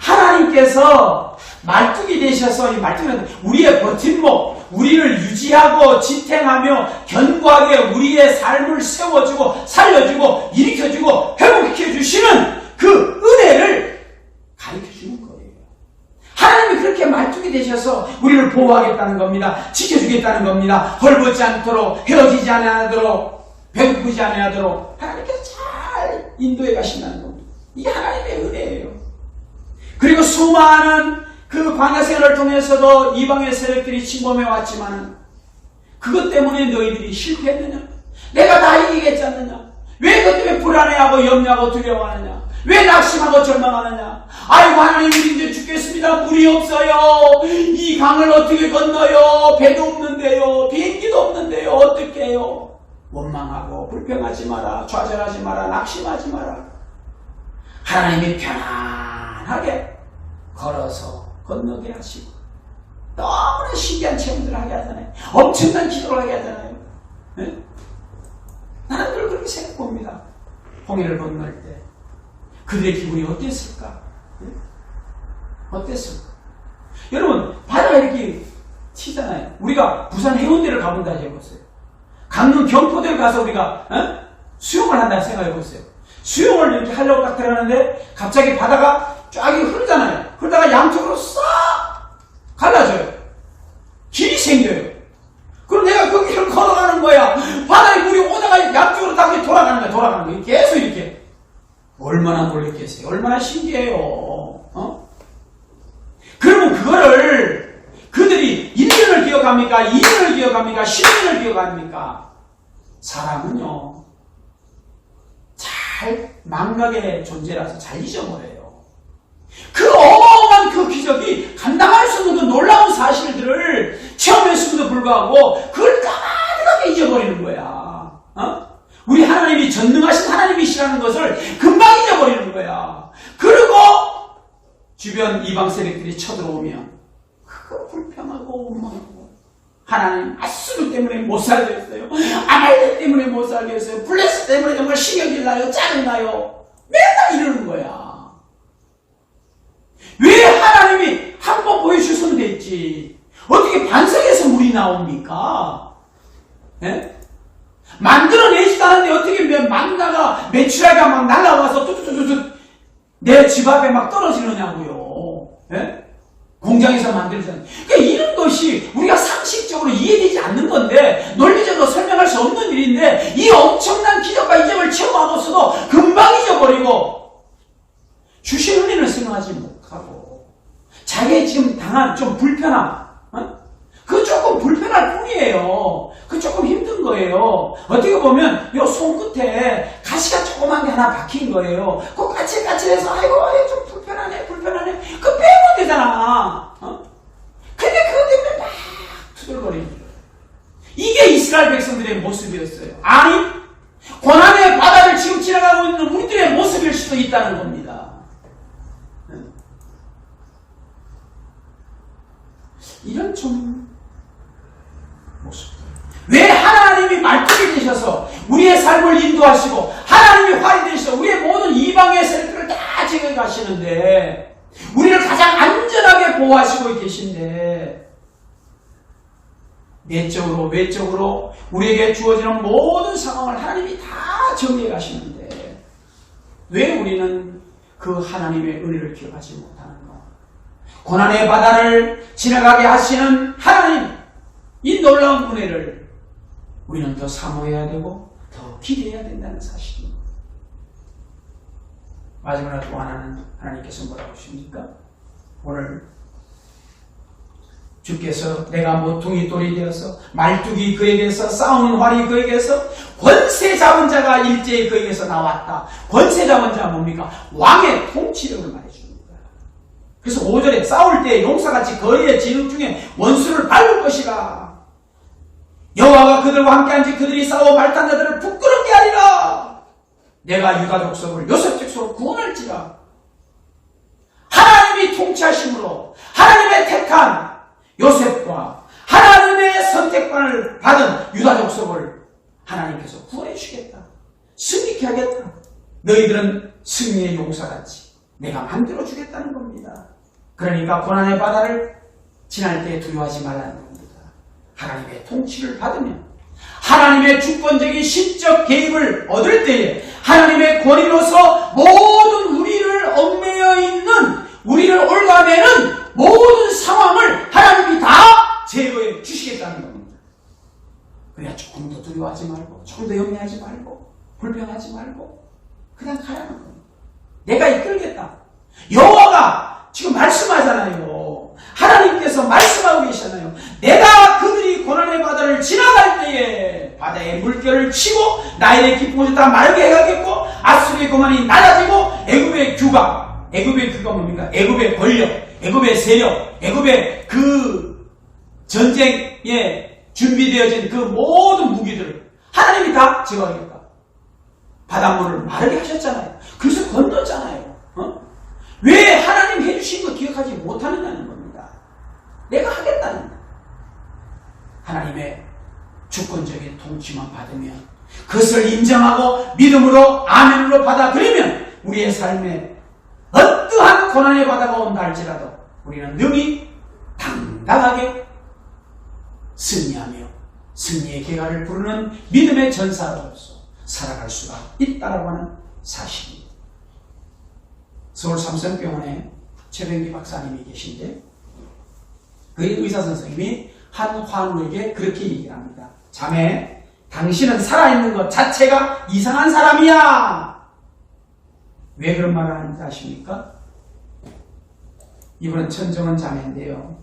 하나님께서 말뚝이 되셔서 이 말뚝은 우리의 버팀목, 우리를 유지하고 지탱하며 견고하게 우리의 삶을 세워주고 살려주고 일으켜주고 회복시켜주시는 그 은혜를 가르쳐주는 거예요. 하나님이 그렇게 말뚝이 되셔서 우리를 보호하겠다는 겁니다. 지켜주겠다는 겁니다. 헐벗지 않도록 헤어지지 않도록 배고프지 않도록 하나님께서 잘 인도해 가신다는 겁니다. 이게 하나님의 은혜예요. 그리고 수많은 그 광야 생활을 통해서도 이방의 세력들이 침범해 왔지만 그것 때문에 너희들이 실패했느냐? 내가 다 이기겠지 않느냐? 왜 그것 때문에 불안해하고 염려하고 두려워하느냐? 왜 낙심하고 절망하느냐? 아이고 하나님 우리 이제 죽겠습니다. 물이 없어요. 이 강을 어떻게 건너요? 배도 없는데요. 비행기도 없는데요. 어떻게 해요? 원망하고 불평하지 마라. 좌절하지 마라. 낙심하지 마라. 하나님이 편안하게 걸어서 건너게 하시고 너무나 신기한 체험들을 하게 하잖아요. 엄청난 기도를 하게 하잖아요. 네? 나는 늘 그렇게 생각합니다. 홍해를 건널 때 그들의 기분이 어땠을까? 네? 어땠을까? 여러분 바다가 이렇게 튀잖아요. 우리가 부산 해운대를 가본다 해보세요. 강릉 경포대를 가서 우리가 수영을 한다 생각해보세요. 수영을 이렇게 하려고 딱 들어가는데 갑자기 바다가 쫙 흐르잖아요. 그러다가 양쪽으로 싹 갈라져요. 길이 생겨요. 그럼 내가 그 길을 걸어가는 거야. 바다에 물이 오다가 양쪽으로 딱 돌아가는 거야. 돌아가는 거야. 계속 이렇게. 얼마나 놀랬겠어요. 얼마나 신기해요. 그러면 그거를 그들이 1년을 기억합니까? 2년을 기억합니까? 10년을 기억합니까? 사람은요. 잘 망각의 존재라서 잘 잊어버려요. 그 어마어마한 그 기적이 감당할 수 없는 그 놀라운 사실들을 체험했음에도 불구하고 그걸 까마득하게 잊어버리는 거야. 우리 하나님이 전능하신 하나님이시라는 것을 금방 잊어버리는 거야. 그리고 주변 이방 세력들이 쳐들어오면 그거 불평하고 원망하고 하나님 아수르 때문에 못 살겠어요. 아말렉 때문에 못 살겠어요. 블레스 때문에 정말 신경질 나요. 짜증나요. 맨날 이러는 거야. 왜 하나님이 한 번 보여주시면 됐지. 어떻게 반석에서 물이 나옵니까? 네? 만들어내지도 않았는데 어떻게 망나가 메추라기가 막 날아와서 뚜뚜뚜뚜 내 집 앞에 막 떨어지느냐고요. 네? 공장에서 만들잖아요. 그러니까 이런 것이 우리가 상식적으로 이해되지 않는 건데 논리적으로 설명할 수 없는 일인데 이 엄청난 기적과 이적을 체험하고서도 금방 잊어버리고 주신 은혜를 생각하지 못하고 자기의 지금 당한 좀 불편함 그 조금 불편할 뿐이에요. 그 조금 힘든 거예요. 어떻게 보면 요 손끝에 가시가 조그만 게 하나 박힌 거예요. 그 까칠까칠해서 아이고 좀 불편하네. 그거 빼면 되잖아. 근데 그것 때문에 막 투덜거리는 거예요. 이게 이스라엘 백성들의 모습이었어요. 아니 고난의 바다를 지금 지나가고 있는 우리들의 모습일 수도 있다는 겁니다. 이런 좀 모습들. 왜 하나님이 말뚝이 되셔서 우리의 삶을 인도하시고 하나님이 활이 되셔서 우리의 모든 이방의 세력들을 다 제거하시는데 우리를 가장 안전하게 보호하시고 계신데 내적으로 외적으로 우리에게 주어지는 모든 상황을 하나님이 다 정리해 가시는데 왜 우리는 그 하나님의 은혜를 기억하지 못하는가? 고난의 바다를 지나가게 하시는 하나님 이 놀라운 은혜를 우리는 더 사모해야 되고 더 기대해야 된다는 사실입니다. 마지막으로 또 하나는 하나님께서 뭐라고 하십니까? 오늘 주께서 내가 모퉁이 돌이 되어서 말뚝이 그에게서 싸우는 활이 그에게서 권세 잡은 자가 일제히 그에게서 나왔다. 권세 잡은 자가 뭡니까? 왕의 통치력을 말해줍니다. 그래서 5절에 싸울 때 용사같이 거리의 진흙 중에 원수를 밟을 것이라. 여호와가 그들과 함께한지 그들이 싸워 말단 자들을 부끄럽게 하리라. 내가 유다 족속을 요셉 족속으로 구원할지라. 하나님이 통치하심으로 하나님의 택한 요셉과 하나님의 선택권을 받은 유다 족속을 하나님께서 구원해 주겠다. 승리케 하겠다. 너희들은 승리의 용사같이 내가 만들어 주겠다는 겁니다. 그러니까 고난의 바다를 지날 때 두려워하지 말라는 겁니다. 하나님의 통치를 받으면 하나님의 주권적인 신적 개입을 얻을 때에 하나님의 권위로서 모든 우리를 얽매여 있는 우리를 올가매는 모든 상황을 하나님이 다 제거해 주시겠다는 겁니다. 그래야 조금 더 두려워하지 말고 조금 더 염려하지 말고 불평하지 말고 그냥 가라는 겁니다. 내가 이끌겠다. 여호와가 지금 말씀하잖아요. 하나님께서 말씀하고 계시잖아요. 내가 그들이 고난의 바다를 지나갈 때에 바다의 물결을 치고 나일의 깊은 다 맑게 해가겠고 아수르의 거만이 낮아지고 애굽의 규가 뭡니까? 애굽의 권력, 애굽의 세력, 애굽의 그 전쟁에 준비되어진 그 모든 무기들을 하나님이 다 제거하겠다. 바닷물을 마르게 하셨잖아요. 그래서 건넜잖아요. 왜 하나님 해주신 거 기억하지 못하느냐는 겁니다. 내가 하겠다는 거예요. 하나님의 주권적인 통치만 받으면 그것을 인정하고 믿음으로 아멘으로 받아들이면 우리의 삶에 어떠한 고난의 바다가 온다 할지라도 우리는 능히 당당하게 승리하며 승리의 계가를 부르는 믿음의 전사로서 살아갈 수가 있다라고 하는 사실입니다. 서울 삼성병원에 최병기 박사님이 계신데 그 의사 선생님이 한 환우에게 그렇게 얘기를 합니다. 자매, 당신은 살아있는 것 자체가 이상한 사람이야. 왜 그런 말을 하는지 아십니까? 이분은 천정은 자매인데요.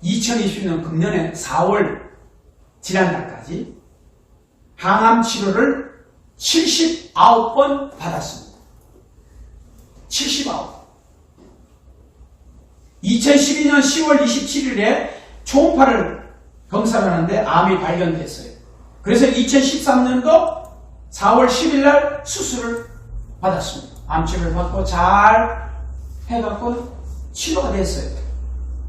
2020년 금년에 4월 지난달까지 항암 치료를 79번 받았습니다. 79. 2012년 10월 27일에 초음파를 검사를 하는데 암이 발견됐어요. 그래서 2013년도 4월 10일 날 수술을 받았습니다. 암치료를 받고 잘 해갖고 치료가 됐어요.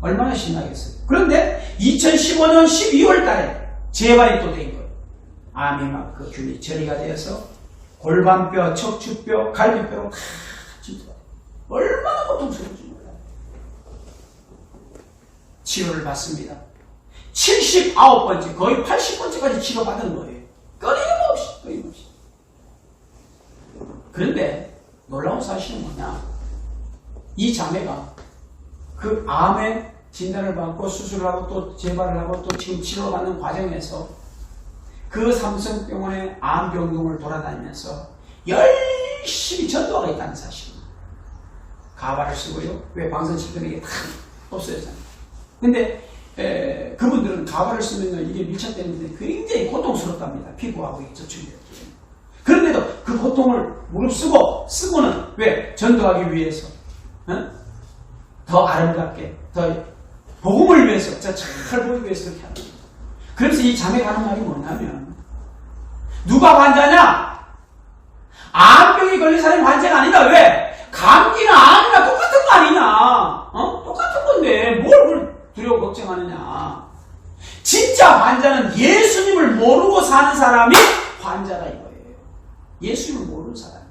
얼마나 신나겠어요. 그런데 2015년 12월 달에 재발이 또 된 거예요. 암이 막 그 균이 처리가 되어서 골반뼈, 척추뼈, 갈비뼈로 다 진짜 얼마나 고통스러운지 몰라요. 치료를 받습니다. 79번째, 거의 80번째까지 치료받은 거예요. 끊임없이. 그런데 놀라운 사실은 뭐냐? 이 자매가 그 암의 진단을 받고 수술을 하고 또 재발을 하고 또 지금 치료받는 과정에서 그 삼성병원의 암병동을 돌아다니면서 열심히 전도하고 있다는 사실입니다. 가발을 쓰고요. 왜 방송실들에게 다 없어졌잖아요. 근데 그분들은 가발을 쓰면 이게 밀착되는데 굉장히 고통스럽답니다. 피부하고 저축이. 그런데도 그 고통을 무릅쓰고는 왜? 전도하기 위해서. 더 아름답게, 더 복음을 위해서, 잘 보이기 위해서 그렇게 하는 거예요. 그래서 이 자매가 하는 말이 뭐냐면, 누가 환자냐? 암병이 걸린 사람이 환자가 아니다. 왜? 감기나 암이나 똑같은 거 아니냐? 똑같은 건데 뭘 두려워 걱정하느냐? 진짜 환자는 예수님을 모르고 사는 사람이 환자다 이거예요. 예수님을 모르는 사람.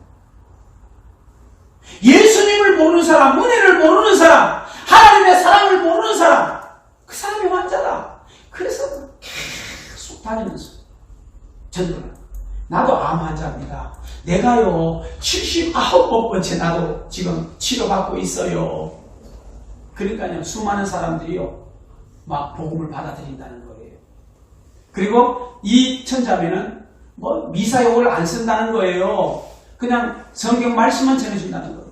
예수님을 모르는 사람, 은혜를 모르는 사람, 하나님의 사랑을 모르는 사람, 그 사람이 환자다. 그래서 계속 다니면서 전도를. 나도 암 환자입니다. 내가요 79번째 나도 지금 치료받고 있어요. 그러니까요 수많은 사람들이요 막 복음을 받아들인다는 거예요. 그리고 이 천자매는 뭐 미사용을 안 쓴다는 거예요. 그냥 성경 말씀만 전해준다는 거예요.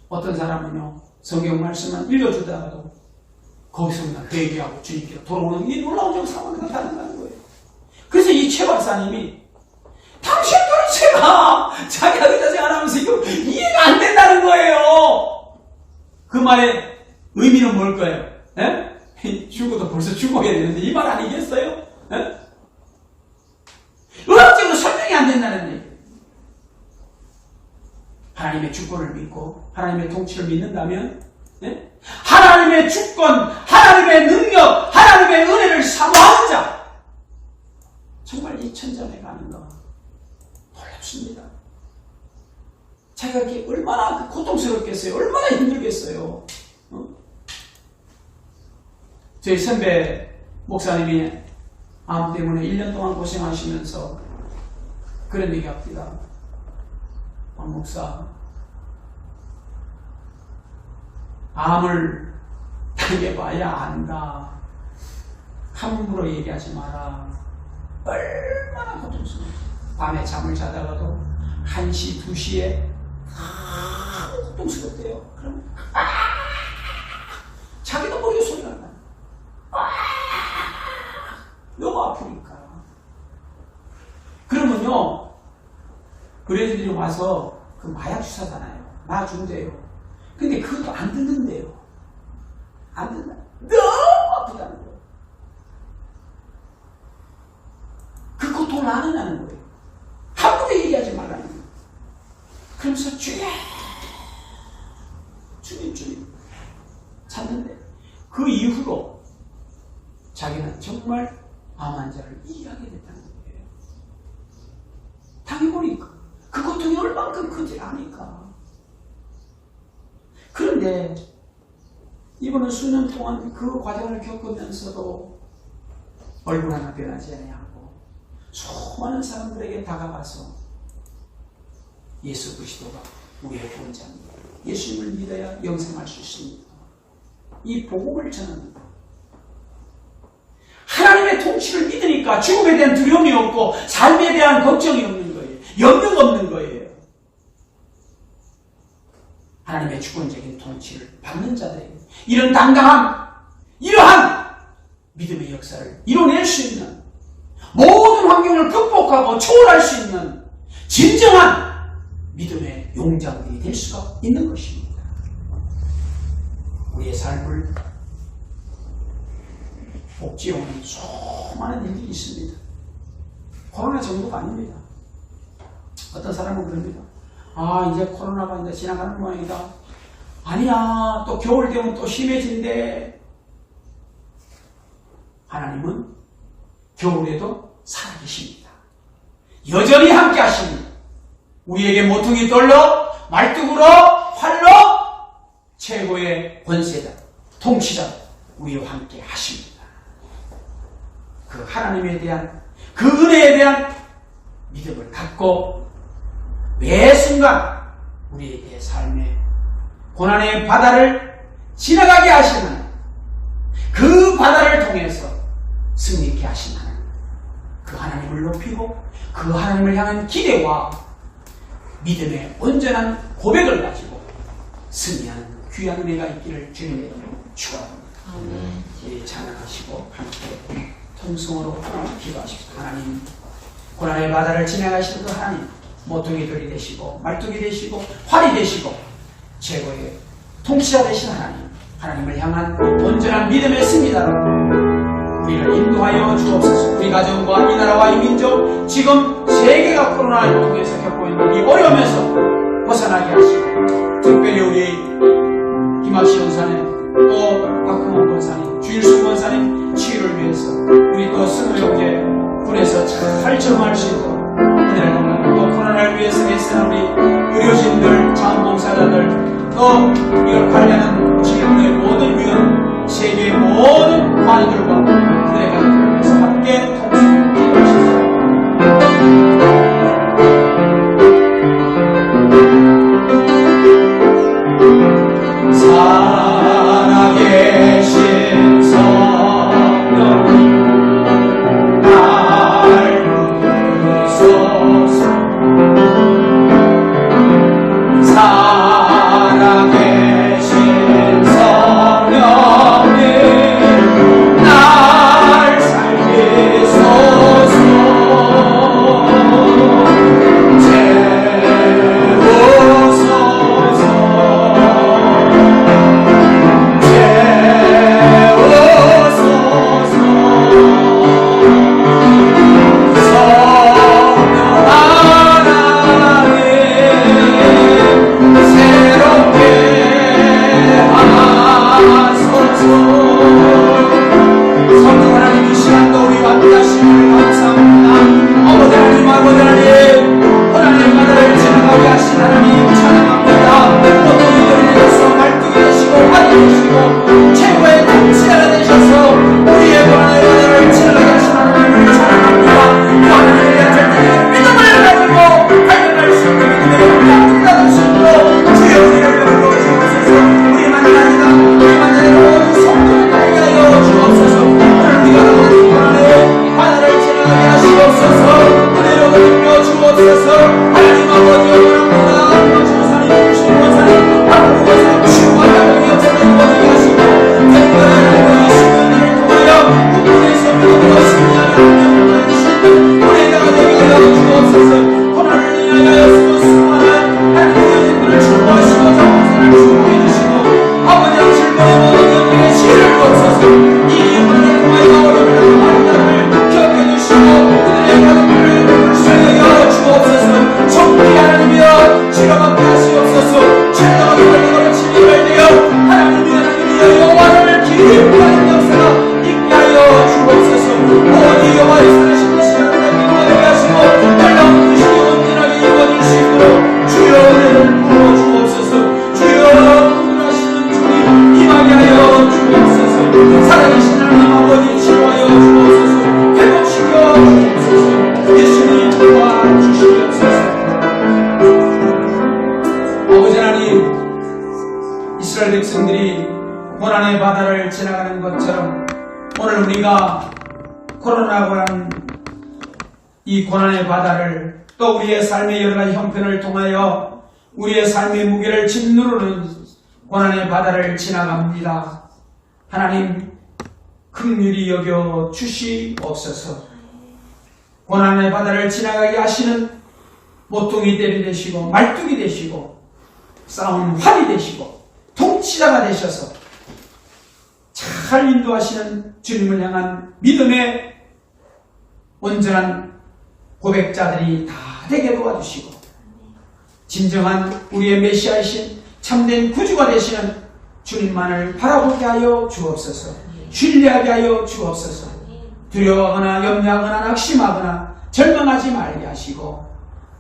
어떤 사람은요 성경 말씀만 읽어주다가도 거기서 그냥 회개하고 주님께로 돌아오는 이 놀라운 상황이 나타난다는 거예요. 그래서 이 최 박사님이 당신 도대체가 자기가 의사 생활하면서 이거 이해가 안 된다는 거예요. 그 말의 의미는 뭘까요? 죽어도 벌써 죽어야 되는데 이 말 아니겠어요? 의학적으로 설명이 안 된다는 얘기예요. 하나님의 주권을 믿고 하나님의 통치를 믿는다면 하나님의 주권, 하나님의 능력, 하나님의 은혜를 사모하는 자 정말 이 천장에 가는 거 놀랍습니다. 자기가 이렇게 얼마나 고통스럽겠어요. 얼마나 힘들겠어요. 저희 선배 목사님이 암 때문에 1년 동안 고생하시면서 그런 얘기 합니다. 박 목사, 암을 당해봐야 안다. 함부로 얘기하지 마라. 얼마나 고통스러워. 밤에 잠을 자다가도 1시, 2시에 고통스럽대요. 그러면 자기도 모르게 소리가 나요. 너무 아프니까. 그러면요 의뢰인들이 와서 그 마약 주사잖아요. 놔준대요. 근데 그것도 안 듣는데요. 안 듣나? 너무 아프다는 거예요. 그 고통을 아느냐는 거예요. 함부로 얘기하지 말라는 거예요. 그러면서 주님 찾는데 그 이후로 자기는 정말 암 환자를 이해하게 됐다는 거예요. 당해보니까 그 고통이 얼만큼 큰지 아니까. 그런데 이번은 수년 동안 그 과정을 겪으면서도 얼굴 하나 변하지 아니하고 수많은 사람들에게 다가가서 예수 그리스도가 우리의 구원자입니다. 예수님을 믿어야 영생할 수 있습니다. 이 복음을 전합니다. 하나님의 통치를 믿으니까 죽음에 대한 두려움이 없고 삶에 대한 걱정이 없는 거예요. 염려가 없는 거예요. 하나님의 주권적인 통치를 받는 자들에게 이런 당당한 이러한 믿음의 역사를 이뤄낼 수 있는 모든 환경을 극복하고 초월할 수 있는 진정한 믿음의 용장들이 될 수가 있는 것입니다. 우리의 삶을 복지해오는 수많은 일들이 있습니다. 코로나 정도가 아닙니다. 어떤 사람은 그럽니다. 아, 이제 코로나가 이제 지나가는 모양이다. 아니야, 또 겨울 되면 또 심해진대. 하나님은 겨울에도 살아계십니다. 여전히 함께 하십니다. 우리에게 모퉁이 돌로, 말뚝으로, 활로 최고의 권세자, 통치자, 우리와 함께 하십니다. 그 하나님에 대한, 그 은혜에 대한 믿음을 갖고 매 순간 우리의 삶의 고난의 바다를 지나가게 하시는, 그 바다를 통해서 승리케 하신 하나님, 그 하나님을 높이고 그 하나님을 향한 기대와 믿음의 온전한 고백을 가지고 승리하는 귀한 은혜가 있기를 주님의 이름으로 축원합니다. 이 찬양하시고 함께 통성으로 기도하십시오. 하나님, 고난의 바다를 지나가시는 그 하나님, 모퉁이돌이 되시고 말뚝이 되시고 활이 되시고 최고의 통치자 되신 하나님, 하나님을 향한 온전한 믿음의 승리자로 우리를 인도하여 주옵소서. 우리 가정과 이 나라와 이 민족, 지금 세계가 코로나를 통해서 겪고 있는 이 어려움에서 벗어나게 하시고, 특별히 우리 김학시 원사님, 또 박흥원 권사님, 주일수 권사님 치유를 위해서 우리 또 승우 형제 군에서 잘 적응할 수 있도록 은혜를 don하고, 또 코로나를 위해서 애쓰는 우리 의료진들, 자원봉사자들, 또 이걸 관리하는 지금의 모든 위원, 세계의 모든 관이들과 그들의 가족들을 위해서 함께 통성 기도하십시오. 살아계신 성령님, 날 부르소서. 살아계신 성령님, 날 살리소서. 성령 하나님, 이 시간도 우리와 함께하심을 감사합니다. 아버지 하나님, 하나님 바다를 지나가게 하신 하나님 찬양합니다. 모퉁이돌이 되셔서 말뚝이 되시고 활이 되시고 최고의 통치자가 되셔서 우리의 고난의 바다를 지나가게 하신 하나님을 찬양합니다. 그 하나님의 절대적인 믿음을 가지고 발견할 수 있는 믿음의 영향을 받을 수 있도록 주여 우리를 열어 주옵소서. 우리 만나니까 우리 만나는 성도를 나에게 하여 주옵소서. 오늘 우리가 가는 고난의 바다를 지나가게 하시옵소서. 은혜로 드려 주옵소서. 하나님 아버지 원합니다. 주사님, 주권사님, 하나님 권사님, 주와 하나님 역사를 이루어지게 하시고 특별한 하나님의 시간을 통하여 국군에서 믿음으로 승리하는 하나님을 주시는 우리가 되게 하여 주옵소서. 고난을 위하여 수고하는 하나님의 인들을 축복하시고 정성을 축복해 주시고 아버지 질문의 모든 영역에 지혜를 주옵소서. 이 고난을 통하여 어려움을 만남을 기억해 주시고 그들의 가족들을 불쌍하여 주옵소서. 정복이 하나님이여 치료받게 하시옵소서. 최고의 권리로 진리를 되어 하나님의 영광을 기뻐하는 역사가 있게 하여 주옵소서. 오직 여호와의 살아계신 시간을 기뻐하게 하시고 놀라운 뜻이 온전하게 이루어질 수 있도록 주여 은혜를 부어 주옵소서. 주여 은하시는 주님 임하게 하여 주옵소서. 살아계신 하나님 아버지 치료하여 주옵소서. 회복시켜 주옵소서. 예수님 도와주시옵소서. 아버지 하나님, 이스라엘 백성들이 고난의 바다를 지나가는 것처럼 오늘 우리가 코로나라고 하는 이 고난의 바다를 또 우리의 삶의 여러 가지 형편을 통하여 우리의 삶의 무게를 짓누르는 고난의 바다를 지나갑니다. 하나님, 긍휼히 여겨 주시옵소서. 고난의 바다를 지나가게 하시는 모퉁이 떼이 되시고 말뚝이 되시고 싸운 활이 되시고 통치자가 되셔서 잘 인도하시는 주님을 향한 믿음의 온전한 고백자들이 다 되게 도와주시고 진정한 우리의 메시아이신 참된 구주가 되시는 주님만을 바라보게 하여 주옵소서. 신뢰하게 하여 주옵소서. 두려워하거나 염려하거나 낙심하거나 절망하지 말게 하시고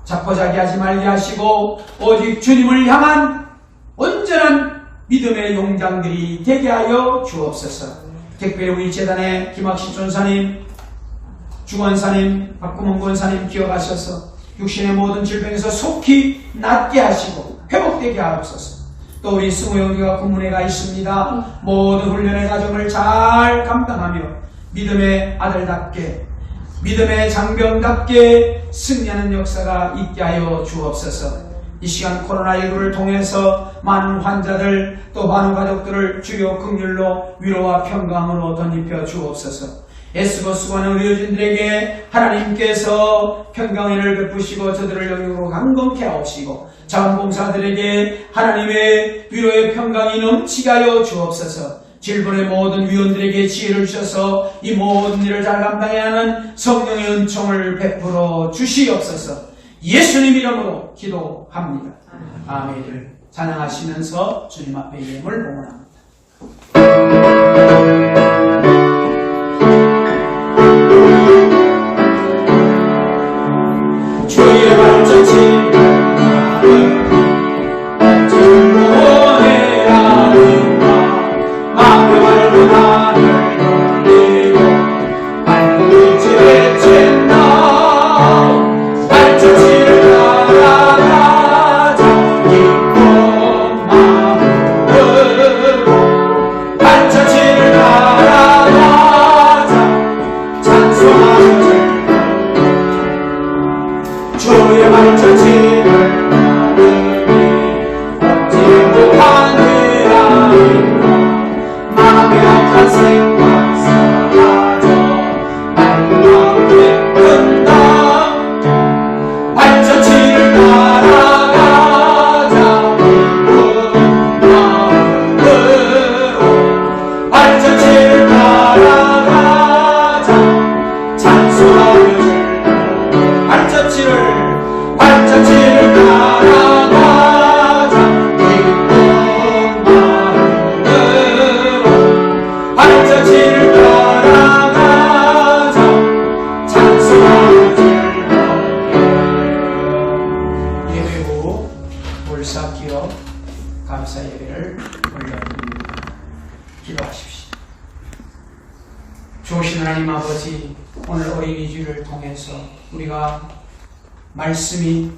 자포자기하지 말게 하시고 오직 주님을 향한 온전한 믿음의 용장들이 되게 하여 주옵소서. 특별히 우리 재단의 김학신 전사님, 주권사님, 박구문 권사님 기억하셔서 육신의 모든 질병에서 속히 낫게 하시고 회복되게 하옵소서. 또 우리 승우영이가 군문에 가 있습니다. 모든 훈련의 과정을 잘 감당하며 믿음의 아들답게 믿음의 장병답게 승리하는 역사가 있게 하여 주옵소서. 이 시간 코로나19를 통해서 많은 환자들 또 많은 가족들을 주여 긍휼로 위로와 평강으로 덧입혀 주옵소서. 애쓰고 수고하는 의료진들에게 하나님께서 평강을 베푸시고 저들을 영역으로 강건케 하옵시고 자원봉사들에게 하나님의 위로의 평강이 넘치게 하여 주옵소서. 질본의 모든 위원들에게 지혜를 주셔서 이 모든 일을 잘 감당해야 하는 성령의 은총을 베풀어 주시옵소서. 예수님 이름으로 기도합니다. 아멘. 찬양하시면서 주님 앞에 예물 봉헌합니다. 주의 발자취 감사 예배를 올려드립니다. 기도하십시오. 좋으신 하나님 아버지, 오늘 어린이주를 통해서 우리가 말씀이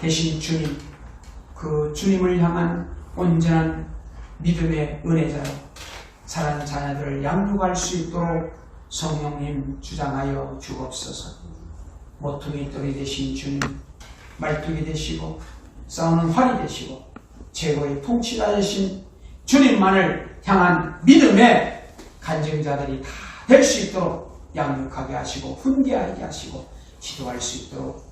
되신 주님, 그 주님을 향한 온전한 믿음의 은혜자로 사랑하는 자녀들을 양육할 수 있도록 성령님 주장하여 주옵소서. 모퉁이 돌이 되신 주님, 말뚝이 되시고 싸우는 활이 되시고 최고의 통치자 되신 주님만을 향한 믿음의 간증자들이 다 될 수 있도록 양육하게 하시고 훈계하게 하시고 지도할 수 있도록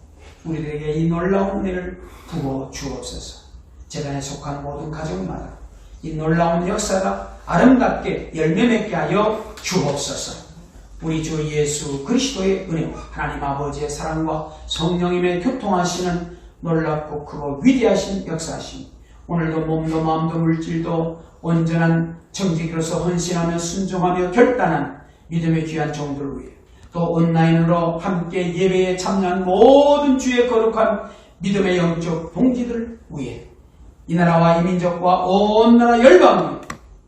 우리들에게 이 놀라운 은혜를 부어 주옵소서. 재단에 속한 모든 가정마다 이 놀라운 역사가 아름답게 열매 맺게 하여 주옵소서. 우리 주 예수 그리스도의 은혜와 하나님 아버지의 사랑과 성령님의 교통하시는 놀랍고 크고 위대하신 역사하심, 오늘도 몸도 마음도 물질도 온전한 정직으로서 헌신하며 순종하며 결단한 믿음의 귀한 종들을 위해 또 온라인으로 함께 예배에 참여한 모든 주의 거룩한 믿음의 영적 동지들을 위해 이 나라와 이 민족과 온 나라 열방이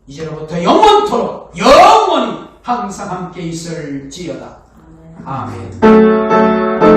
이제로부터 영원토록 영원히 항상 함께 있을지어다. 아멘.